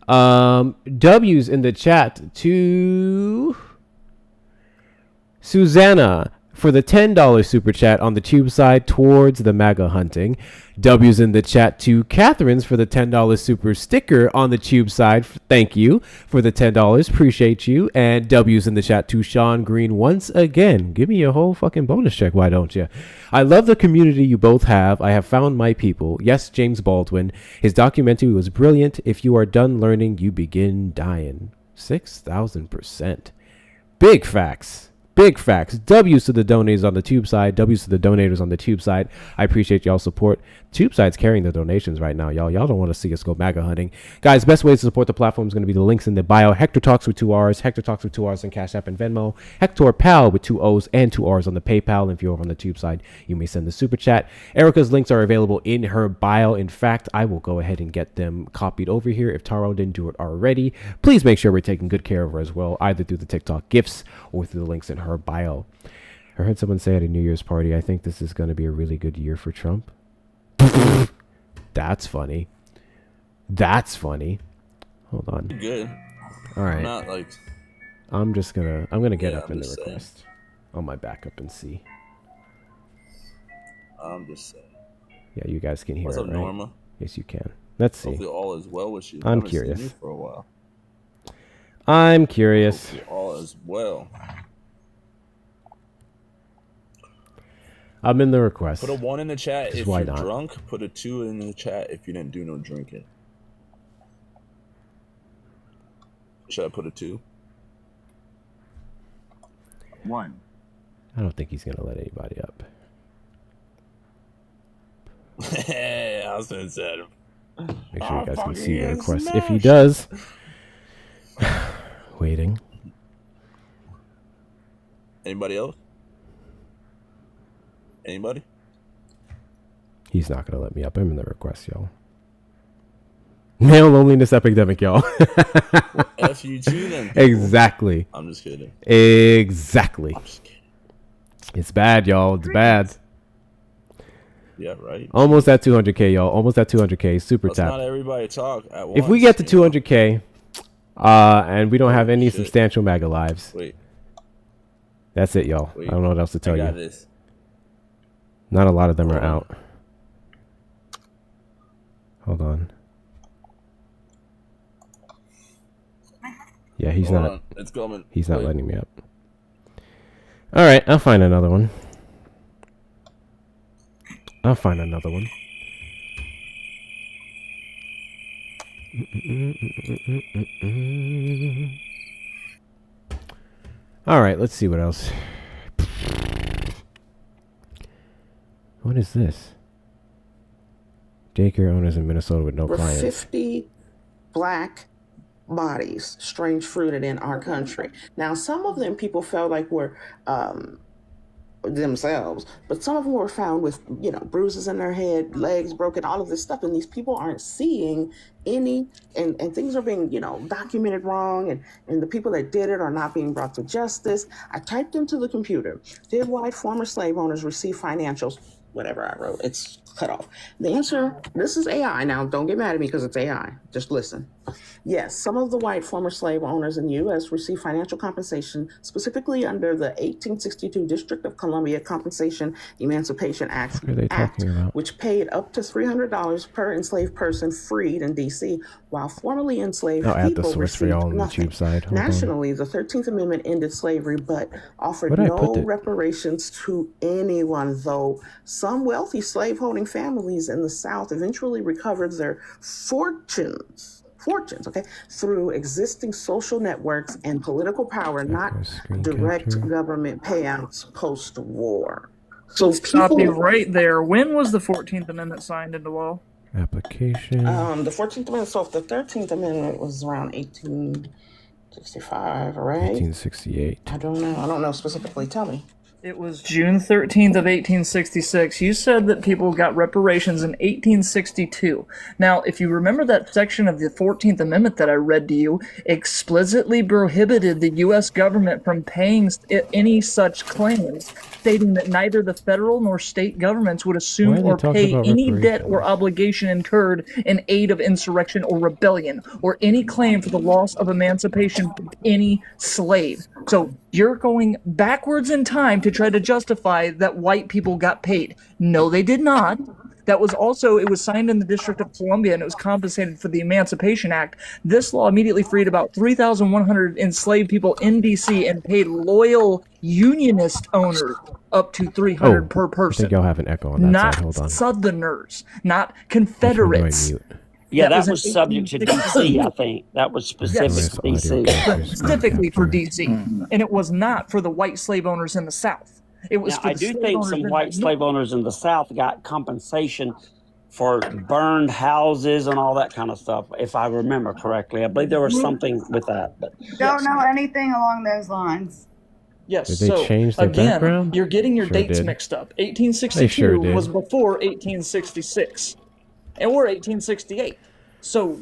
W's in the chat to Susanna for the $10 super chat on the tube side towards the MAGA hunting. W's in the chat to Catherine's for the $10 super sticker on the tube side. Thank you for the $10. Appreciate you. And W's in the chat to Sean Green once again. Give me a whole fucking bonus check. Why don't you? I love the community you both have. I have found my people. Yes, James Baldwin. His documentary was brilliant. If you are done learning, you begin dying. 6,000%. Big facts. Big facts. W's to the donators on the tube side. W's to the donators on the tube side. I appreciate y'all's support. Tube side's carrying the donations right now, y'all. Y'all don't want to see us go MAGA hunting. Guys, best ways to support the platform is going to be the links in the bio. Hector Talks with 2 R's. Hector Talks with 2 R's on Cash App and Venmo. Hector Pal with 2 O's and 2 R's on the PayPal. And if you're over on the tube side, you may send the super chat. Erica's links are available in her bio. In fact, I will go ahead and get them copied over here if Taro didn't do it already. Please make sure we're taking good care of her as well, either through the TikTok gifts or through the links in her bio. I heard someone say at a New Year's party, I think this is going to be a really good year for Trump. That's funny. That's funny. Hold on. good. All right. Not like I'm gonna get Yeah, up I'm in the just saying. request on my backup and see. I'm just saying. Yeah, you guys can hear What's it, up, right? Norma? Yes, you can. Let's see. Hopefully all is well with you. I'm Haven't seen curious. you for a while. I'm curious. Hopefully all is well. I'm in the request. Put a 1 in the chat Just if why you're not? drunk. Put a 2 in the chat if you didn't do no drinking. Should I put a 2? 1. I don't think he's gonna let anybody up. Hey, Austin said. Make sure you guys can see the fucking request. If he smashed. does, waiting. Anybody else? Anybody? He's not gonna let me up. I'm in the request, y'all. Male loneliness epidemic, y'all. F you too, then. people. Exactly. I'm just kidding. Exactly. I'm just kidding. It's bad, y'all. It's bad. Yeah, right. Almost at 200k, y'all. Almost at 200k. Super Let's tap. not everybody talk at once. If we get to you know? 200k, and we don't have any Shit. substantial MAGA lives, Wait, that's it, y'all. wait. I don't know what else to tell I you. got this. Not a lot of them are Hold out. Hold on. Yeah, he's Hold not. on. It's coming. He's not Wait. letting me up. All right, I'll find another one. I'll find another one. All right, let's see what else. What is this? Daycare owners in Minnesota with no Over clients. 50 black bodies strange fruited in our country. Now, some of them people felt like were themselves, but some of them were found with, bruises in their head, legs broken, all of this stuff. And these people aren't seeing any, and things are being, documented wrong. And the people that did it are not being brought to justice. I typed into the computer, did white former slave owners receive financial whatever I wrote. It's cut off. The answer, this is AI now. Don't get mad at me because it's AI. Just listen. Yes, some of the white former slave owners in the U.S. receive financial compensation, specifically under the 1862 District of Columbia Compensation Emancipation Act, What are they talking about? which paid up to $300 per enslaved person freed in D.C., while formerly enslaved I'll add the people source for received y'all on the nothing. tube side. Hold on. Nationally, the 13th Amendment ended slavery, but offered Where'd I put no it? reparations to anyone, though some wealthy slaveholding families in the South eventually recovered their fortunes, okay, through existing social networks and political power, not direct government payouts post-war. So Stop you people, right there. When was the 14th Amendment signed into law? Application. the 14th Amendment, so if the 13th Amendment was around 1865, right? 1868. I don't know specifically. Tell me. It was June 13th of 1866. You said that people got reparations in 1862. Now, if you remember that section of the 14th Amendment that I read to you, explicitly prohibited the U.S. government from paying any such claims, stating that neither the federal nor state governments would Why assume are they or talking pay about any debt or reparations? obligation incurred in aid of insurrection or rebellion, or any claim for the loss of emancipation from any slave. So you're going backwards in time to try to justify that white people got paid. No, they did not. That was also, it was signed in the District of Columbia and it was compensated for the Emancipation Act. This law immediately freed about 3,100 enslaved people in D.C. and paid loyal Unionist owners up to $300 per I person. think y'all have an echo on that Not side. Hold on. Southerners, not Which one do I Confederates. mute? Yeah, that in was subject to 1862. DC, I think. That was specific Yes. to DC. Specifically for DC, and it was not for the white slave owners in the South. It was Now, for I the do slave think owners some in white the slave North. owners in the South got compensation for burned houses and all that kind of stuff, if I remember correctly. I believe there was something with that. But Don't know anything along those lines. Yes, Did they so change their again, background? you're getting your Sure dates did. mixed up. They 1862 sure did. was before 1866, and we're 1868. So,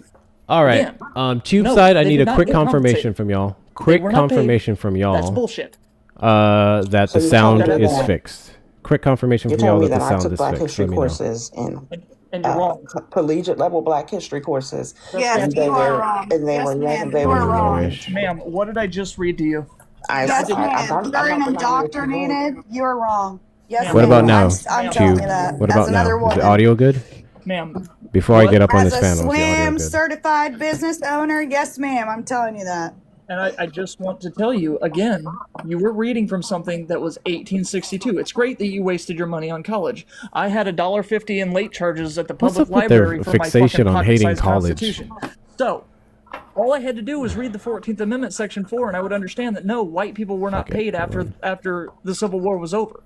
All right. again, Tube no, side, I they need did a not quick get confirmation compensated. from y'all. They Quick were not paid. confirmation from y'all. That's bullshit. That So the you're sound telling me is that- fixed. Quick confirmation You're from y'all telling me that the that I sound took is Black fixed. History Let me know. courses and And you're wrong. collegiate level Black History courses, Yes, and they you are were wrong. and they Yes, were ma'am, they you were are wrong. Wish. Ma'am, what did I just read to you? Yes, ma'am. I'm You're not denying what you're doing. indoctrinated. You're wrong. Yes, Ma'am. What ma'am. about now? I'm Ma'am. telling Tube. you that. What As about another now? Is woman. the audio good? Ma'am, Before I what? get up on As this a panel, is the audio swim good? certified business owner, yes, ma'am. I'm telling you that. And I just want to tell you, again, you were reading from something that was 1862. It's great that you wasted your money on college. I had $1.50 in late charges at the What's public up with their library for my fixation fucking on hating pocket-sized college? Constitution. So, all I had to do was read the 14th Amendment, Section 4, and I would understand that no, white people were not Fuck it, paid after the Civil War was over.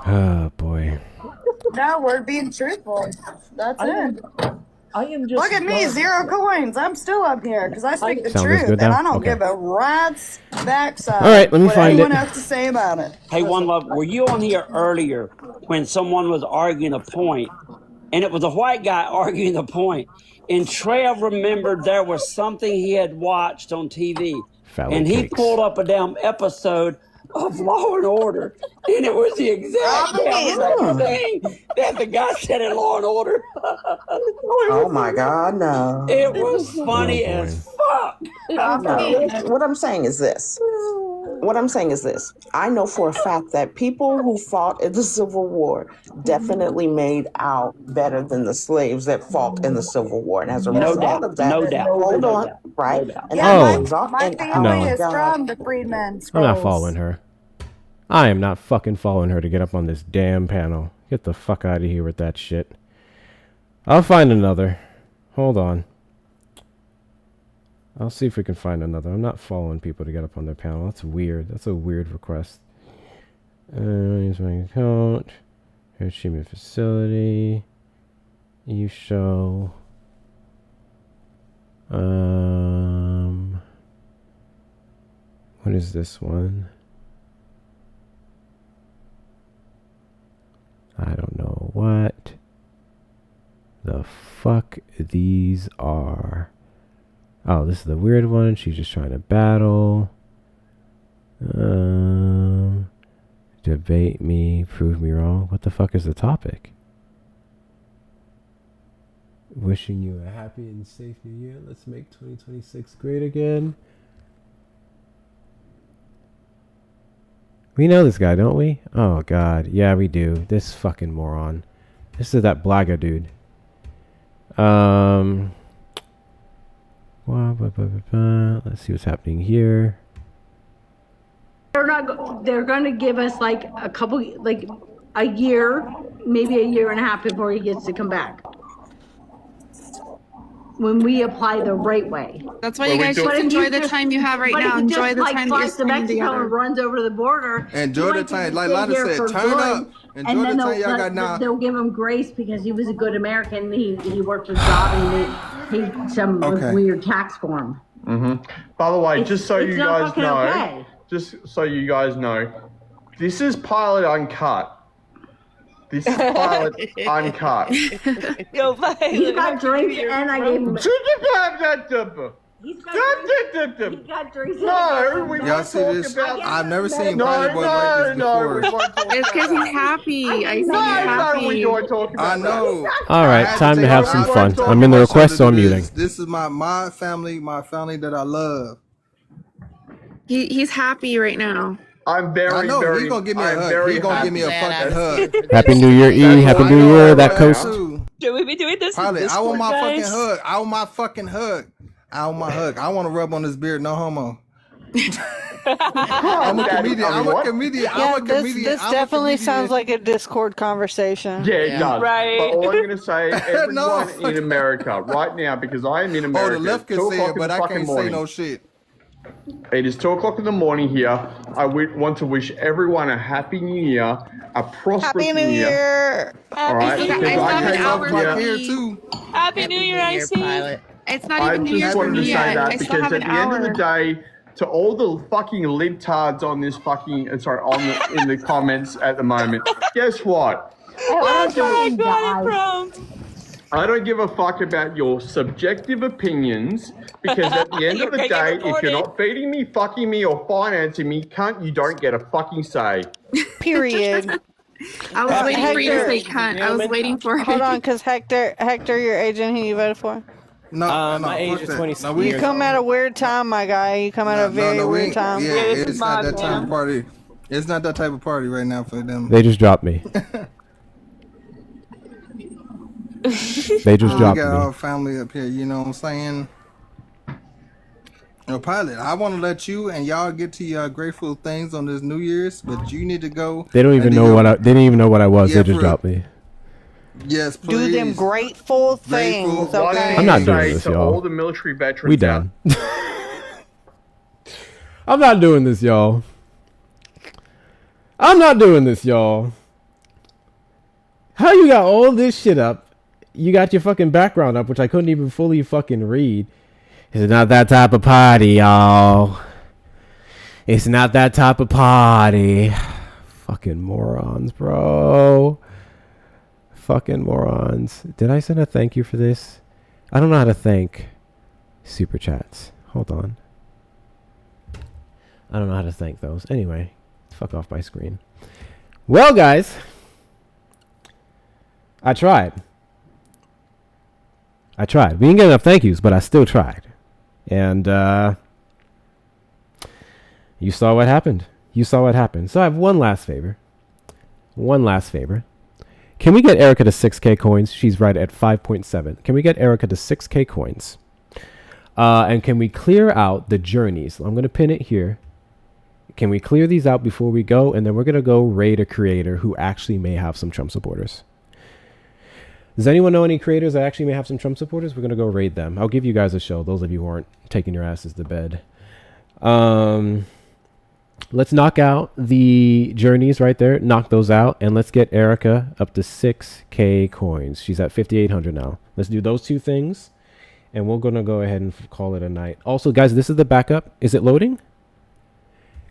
Oh boy. No, we're being truthful. That's it. I am just. Look at me, 0 coins. I'm still up here because I speak the Sound truth, is good and now? I don't Okay. give a rat's backside. All right, let me what find anyone it. has to say about it. Hey, One Love, were you on here earlier when someone was arguing a point, and it was a white guy arguing the point, and Trev remembered there was something he had watched on TV, Phallic and he cakes. pulled up a damn episode of Law and Order, and it was the exact damn same thing that the guy said in Law and Order. Oh my God, no! It was funny as fuck. No. What I'm saying is this. I know for a fact that people who fought in the Civil War definitely made out better than the slaves that fought in the Civil War. And as a No result doubt, of that, no doubt, hold no on, doubt, right? no doubt. And Yeah, as a result, my and family No. is from the Freedmen Scrolls. I'm not following her. I am not fucking following her to get up on this damn panel. Get the fuck out of here with that shit. I'll find another. Hold on. I'll see if we can find another. I'm not following people to get up on their panel. That's weird. That's a weird request. Use my account. Here's achievement facility. You show. What is this one? I don't know what the fuck these are. Oh, this is the weird one. She's just trying to battle. Debate me, prove me wrong. What the fuck is the topic? Wishing you a happy and safe new year. Let's make 2026 great again. We know this guy, don't we? Oh, God. Yeah, we do. This fucking moron. This is that Blaga dude. Let's see what's happening here. They're going to give us like a year, maybe a year and a half before he gets to come back. When we apply the right way. That's why you guys should enjoy the time you have right now. Enjoy the time that you're spending together. And runs over the border. Enjoy the time, like Lana said, turn up. Enjoy the time y'all got now. They'll give him grace because he was a good American. He worked a job and he some weird tax form. By the way, just so you guys know, okay. this is pilot uncut. This is pilot uncut. Yo, he got drinks and I gave him. He got drinks. No, we y'all see this? I've never seen Pilot Boy like this before. It's because he's happy. I see he's happy. I know. All right, time to have some fun. I'm in the request, so I'm muting. This is my family that I love. He's happy right now. I'm very, I know, very. He's gonna give me a hug. He's gonna give me a fucking hug. Happy New Year, E. Happy New Year, that coast. Should we be doing this? Pilot, I want my fucking hug. I want my fucking hug. I want my hug. I want to rub on his beard. No homo. I'm a comedian. I'm a comedian. I'm a comedian. This definitely sounds like a Discord conversation. Yeah, it does. Right. But all I'm going to say, everyone in America right now, because I am in America. Oh, the left can say it, but I can't say no shit. It is 2 o'clock in the morning here. I want to wish everyone a happy New Year, a prosperous Happy New Year. All right. I still have an hour here too. Happy New Year, I see. It's not even New Year's for me yet. I still have an at the end of hour. the day, to all the fucking libtards on this fucking, in the comments at the moment, guess what? I don't give a fuck about your subjective opinions because at the end of the day, if you're not feeding me, fucking me, or financing me, cunt, you don't get a fucking say. Period. I was waiting for you to say cunt. I was waiting for it. Hold on, because Hector, your agent who you voted for? No, my age is 26 You come at a weird time, my guy. You come at a very weird time. Yeah, it's not that type of party. It's not that type of party right now for them. They just dropped me. They just dropped me. We got our me. family up here, you know what I'm saying? Pilot, I want to let you and y'all get to your grateful things on this New Year's, but you need to go. They don't even know what I. They didn't even know what I was. Yeah, They just dropped me. Yes, please. Do them grateful things. Okay. I'm not doing this, y'all. All the military veterans. We done. I'm not doing this, y'all. I'm not doing this, y'all. How you got all this shit up? You got your fucking background up, which I couldn't even fully fucking read. It's not that type of party, y'all. It's not that type of party. Fucking morons, bro. Fucking morons. Did I send a thank you for this? I don't know how to thank super chats. Hold on. I don't know how to thank those. Anyway, fuck off my screen. Well, guys, I tried. We didn't get enough thank yous, but I still tried. And you saw what happened. So I have one last favor. Can we get Erica to 6K coins? She's right at 5.7. Can we get Erica to 6K coins? And can we clear out the journeys? I'm going to pin it here. Can we clear these out before we go? And then we're going to go raid a creator who actually may have some Trump supporters. Does anyone know any creators that actually may have some Trump supporters? We're going to go raid them. I'll give you guys a show, those of you who aren't taking your asses to bed. Let's knock out the journeys right there. Knock those out. And let's get Erica up to 6K coins. She's at 5,800 now. Let's do those two things. And we're going to go ahead and call it a night. Also, guys, this is the backup. Is it loading?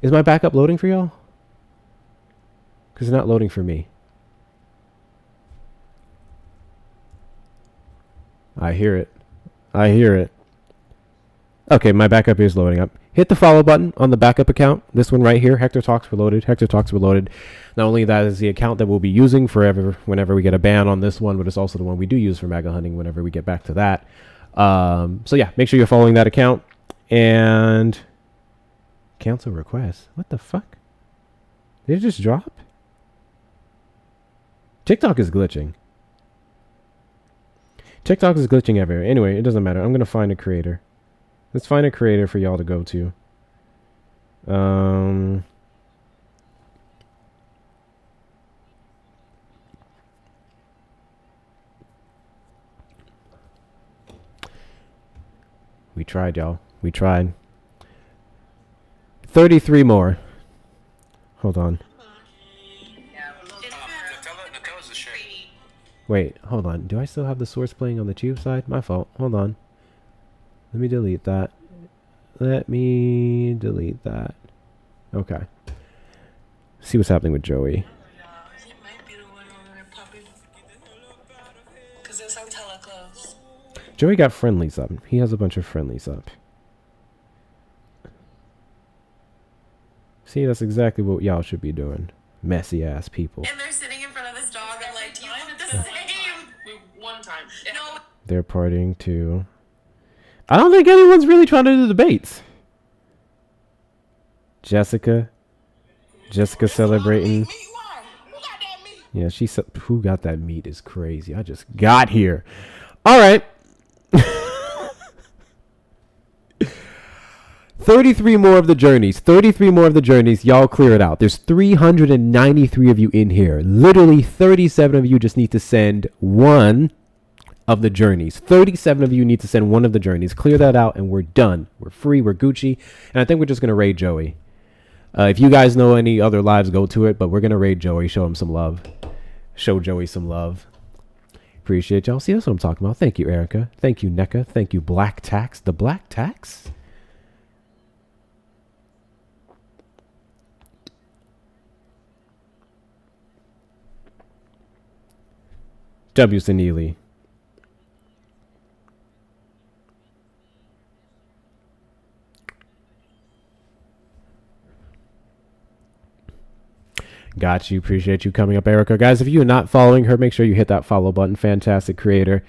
Is my backup loading for y'all? Because it's not loading for me. I hear it. Okay, my backup is loading up. Hit the follow button on the backup account. This one right here, Hector Talks Reloaded. Hector Talks Reloaded. Not only that is the account that we'll be using forever whenever we get a ban on this one, but it's also the one we do use for MAGA hunting whenever we get back to that. So yeah, make sure you're following that account. And cancel request. What the fuck? Did it just drop? TikTok is glitching. TikTok is glitching everywhere. Anyway, it doesn't matter. I'm going to find a creator. Let's find a creator for y'all to go to. We tried, y'all. We tried. 33 more. Hold on. Wait, hold on. Do I still have the source playing on the tube side? My fault. Hold on. Let me delete that. Let me delete that. Okay. See what's happening with Joey. Joey got friendlies up. He has a bunch of friendlies up. See, that's exactly what y'all should be doing. Messy ass people. And they're sitting in front of this dog and like, do you want the same? One time. No. They're partying too. I don't think anyone's really trying to do debates. Jessica celebrating. Yeah, she said, "Who got that meat?" Is crazy. I just got here. All right. 33 more of the journeys. 33 more of the journeys. Y'all clear it out. There's 393 of you in here. Literally 37 of you just need to send one of the journeys. 37 of you need to send one of the journeys. Clear that out and we're done. We're free. We're Gucci. And I think we're just going to raid Joey. If you guys know any other lives, go to it. But we're going to raid Joey. Show him some love. Show Joey some love. Appreciate y'all. See, that's what I'm talking about. Thank you, Erica. Thank you, NECA. Thank you, Black Tax. The Black Tax? W. Neely. Got you. Appreciate you coming up, Erica. Guys, if you're not following her, make sure you hit that follow button. Fantastic creator.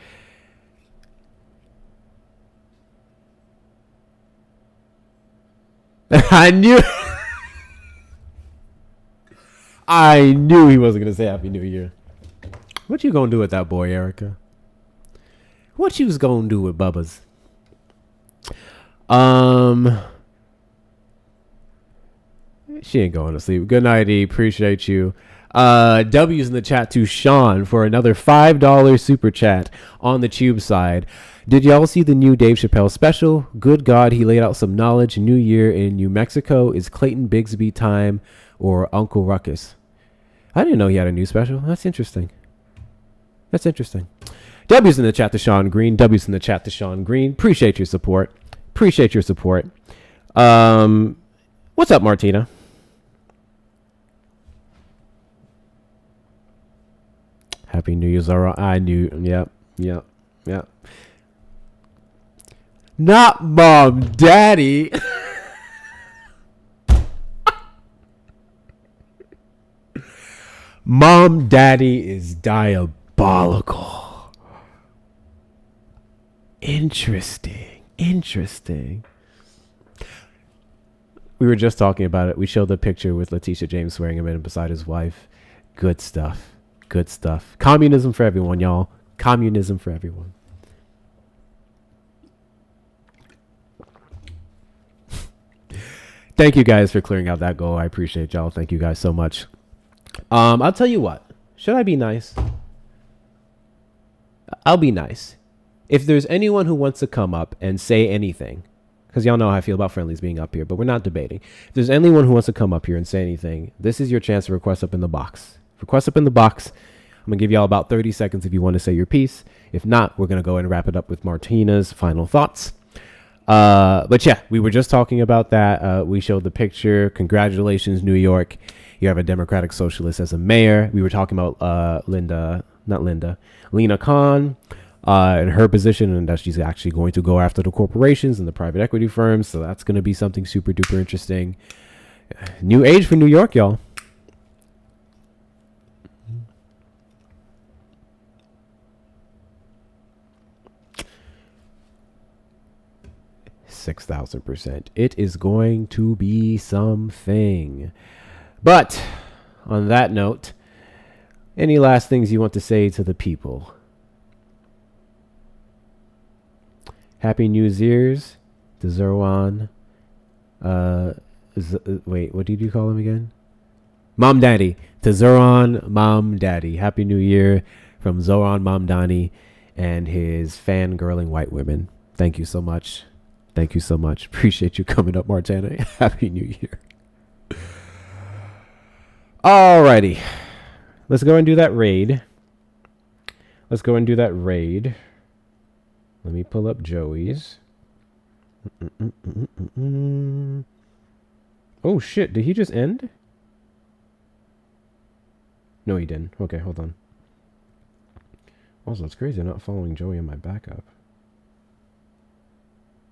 I knew he wasn't going to say Happy New Year. What you gonna do with that boy, Erica? What you was gonna do with Bubba's? She ain't going to sleep. Good night, E. Appreciate you. W's in the chat to Sean for another $5 super chat on the tube side. Did y'all see the new Dave Chappelle special? Good God, he laid out some knowledge. New Year in New Mexico is Clayton Bigsby time or Uncle Ruckus. I didn't know he had a new special. That's interesting. That's interesting. W's in the chat to Sean Green. W's in the chat to Sean Green. Appreciate your support. Appreciate your support. What's up, Martina? Happy New Year, Zara. I knew. Yep. Not Mom, Daddy. Mom, Daddy is diabolical. Interesting. We were just talking about it. We showed the picture with Letitia James swearing him in beside his wife. Good stuff. Communism for everyone, y'all. Communism for everyone. Thank you guys for clearing out that goal. I appreciate y'all. Thank you guys so much. I'll tell you what. Should I be nice? I'll be nice. If there's anyone who wants to come up and say anything, because y'all know how I feel about friendlies being up here, but we're not debating. If there's anyone who wants to come up here and say anything, this is your chance to request up in the box. Request up in the box. I'm going to give y'all about 30 seconds if you want to say your piece. If not, we're going to go and wrap it up with Martina's final thoughts. But yeah, we were just talking about that. We showed the picture. Congratulations, New York. You have a Democratic Socialist as a mayor. We were talking about Lena Khan. in her position, and that she's actually going to go after the corporations and the private equity firms. So that's going to be something super duper interesting. New age for New York, y'all. %6,000%. It is going to be something. But on that note, any last things you want to say to the people? Happy New Year's to Zerwan. Wait, what did you call him again? Mom Daddy. To Zoran Mom Daddy. Happy New Year from Zoran Mom Daddy and his fangirling white women. Thank you so much. Thank you so much. Appreciate you coming up, Martana. Happy New Year. Alrighty. Let's go and do that raid. Let me pull up Joey's. Oh, shit. Did he just end? No, he didn't. Okay, hold on. Also, it's crazy I'm not following Joey in my backup.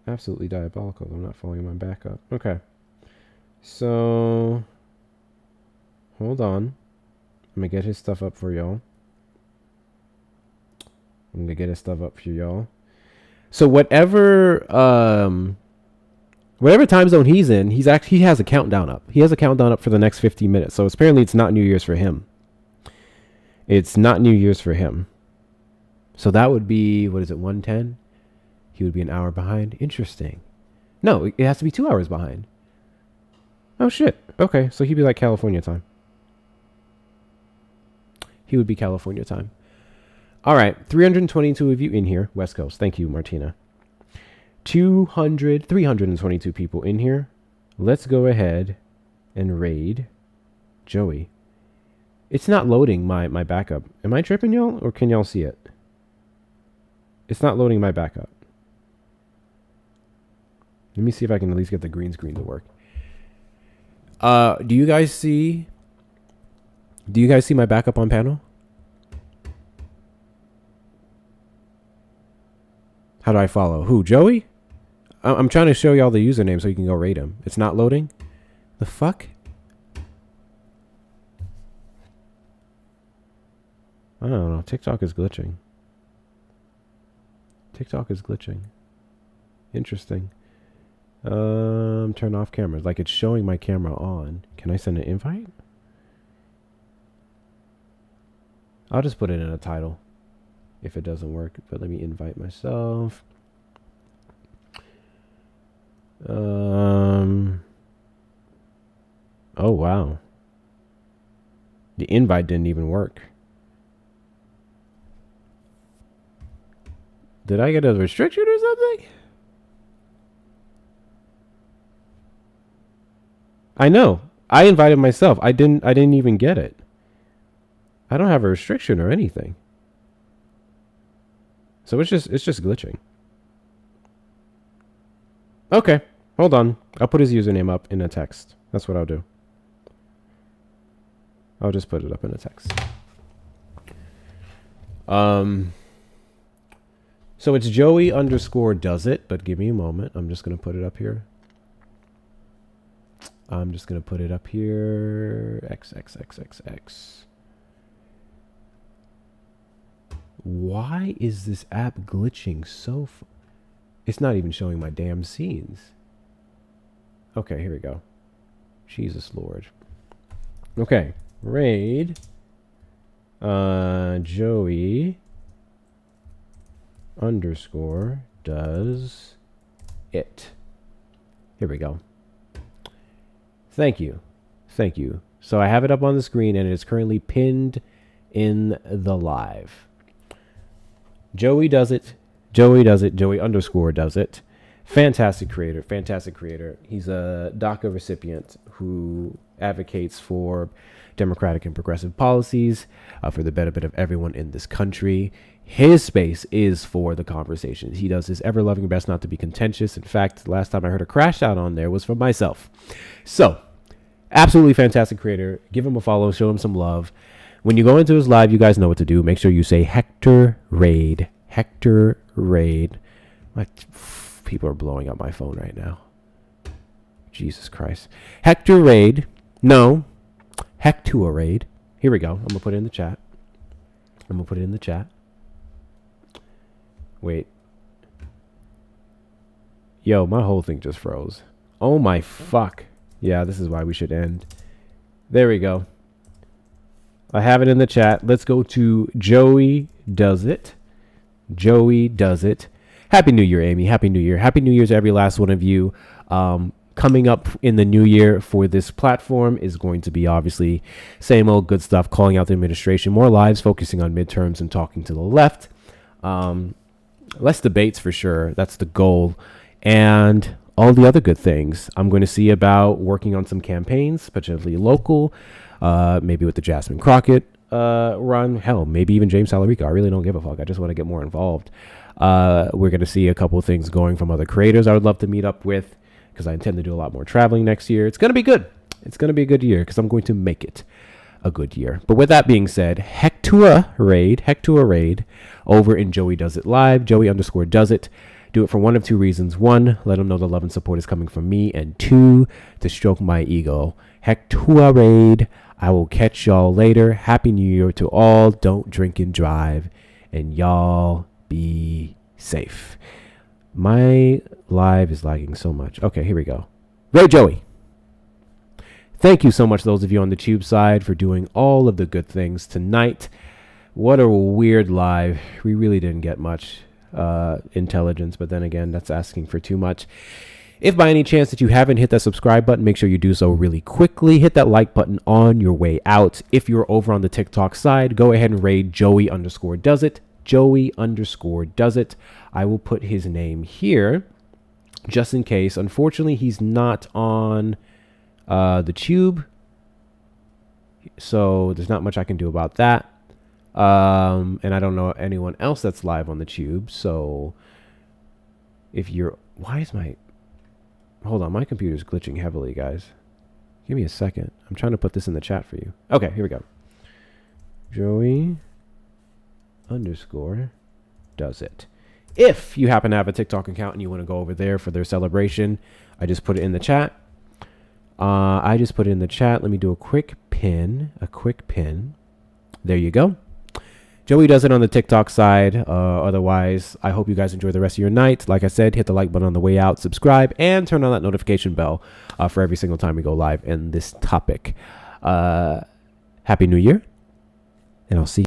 Absolutely diabolical. I'm not following my backup. Okay. So, hold on. I'm going to get his stuff up for y'all. So whatever time zone he's in, he has a countdown up. He has a countdown up for the next 15 minutes. So apparently it's not New Year's for him. So that would be, what is it, 1:10? He would be an hour behind. Interesting. No, it has to be 2 hours behind. Oh, shit. Okay, so he'd be like California time. He would be California time. All right, 322 of you in here, West Coast. Thank you, Martina. 322 people in here. Let's go ahead and raid Joey. It's not loading my backup. Am I tripping, y'all, or can y'all see it? It's not loading my backup. Let me see if I can at least get the green screen to work. Do you guys see my backup on panel? How do I follow? Who, Joey? I'm trying to show y'all the username so you can go rate him. It's not loading? The fuck? I don't know. TikTok is glitching. Interesting. Turn off cameras. Like it's showing my camera on. Can I send an invite? I'll just put it in a title if it doesn't work. But let me invite myself. Oh, wow. The invite didn't even work. Did I get a restriction or something? I know. I invited myself. I didn't even get it. I don't have a restriction or anything. So it's just glitching. Okay. Hold on. I'll put his username up in a text. That's what I'll do. I'll just put it up in a text. So it's Joey _does it, but give me a moment. I'm just going to put it up here. XXXXX. Why is this app glitching so it's not even showing my damn scenes. Okay, here we go. Jesus Lord. Okay. Raid. Joey _does it. Here we go. Thank you. So I have it up on the screen and it is currently pinned in the live. Joey does it. Joey _does it. Fantastic creator. He's a DACA recipient who advocates for democratic and progressive policies for the benefit of everyone in this country. His space is for the conversations. He does his ever-loving best not to be contentious. In fact, the last time I heard a crash out on there was from myself. So, absolutely fantastic creator. Give him a follow. Show him some love. When you go into his live, you guys know what to do. Make sure you say Hector Raid Hector Raid. People are blowing up my phone right now. Jesus Christ. Hector Raid. No. Hector Raid. Here we go. I'm going to put it in the chat. Wait. Yo, my whole thing just froze. Oh my fuck. Yeah, this is why we should end. There we go. I have it in the chat. Let's go to Joey Does It. Joey Does It. Happy New Year, Amy. Happy New Year. Happy New Year to every last one of you. Coming up in the new year for this platform is going to be obviously same old good stuff, calling out the administration, more lives, focusing on midterms and talking to the left. Less debates for sure. That's the goal. And all the other good things. I'm going to see about working on some campaigns, potentially local, maybe with the Jasmine Crockett run. Hell, maybe even James Salarica. I really don't give a fuck. I just want to get more involved. We're going to see a couple of things going from other creators I would love to meet up with, because I intend to do a lot more traveling next year. It's going to be good. It's going to be a good year because I'm going to make it a good year. But with that being said, Hector Raid over in Joey Does It Live, Joey_Does It. Do it for one of two reasons. One, let them know the love and support is coming from me. And two, to stroke my ego. Hector Raid. I will catch y'all later. Happy New Year to all. Don't drink and drive. And y'all be safe. My live is lagging so much. Okay, here we go. Ray Joey. Thank you so much, those of you on the tube side, for doing all of the good things tonight. What a weird live. We really didn't get much intelligence, but then again, that's asking for too much. If by any chance that you haven't hit that subscribe button, make sure you do so really quickly. Hit that like button on your way out. If you're over on the TikTok side, go ahead and raid Joey_Does It. Joey_Does It. I will put his name here just in case. Unfortunately, he's not on the tube, so there's not much I can do about that. And I don't know anyone else that's live on the tube. So if you're, hold on, my computer's glitching heavily, guys. Give me a second. I'm trying to put this in the chat for you. Okay, here we go. Joey_Does It. If you happen to have a TikTok account and you want to go over there for their celebration, I just put it in the chat. Let me do a quick pin. There you go. Joey Does It on the TikTok side. Otherwise, I hope you guys enjoy the rest of your night. Like I said, hit the like button on the way out, subscribe, and turn on that notification bell for every single time we go live in this topic. Happy New Year, and I'll see you.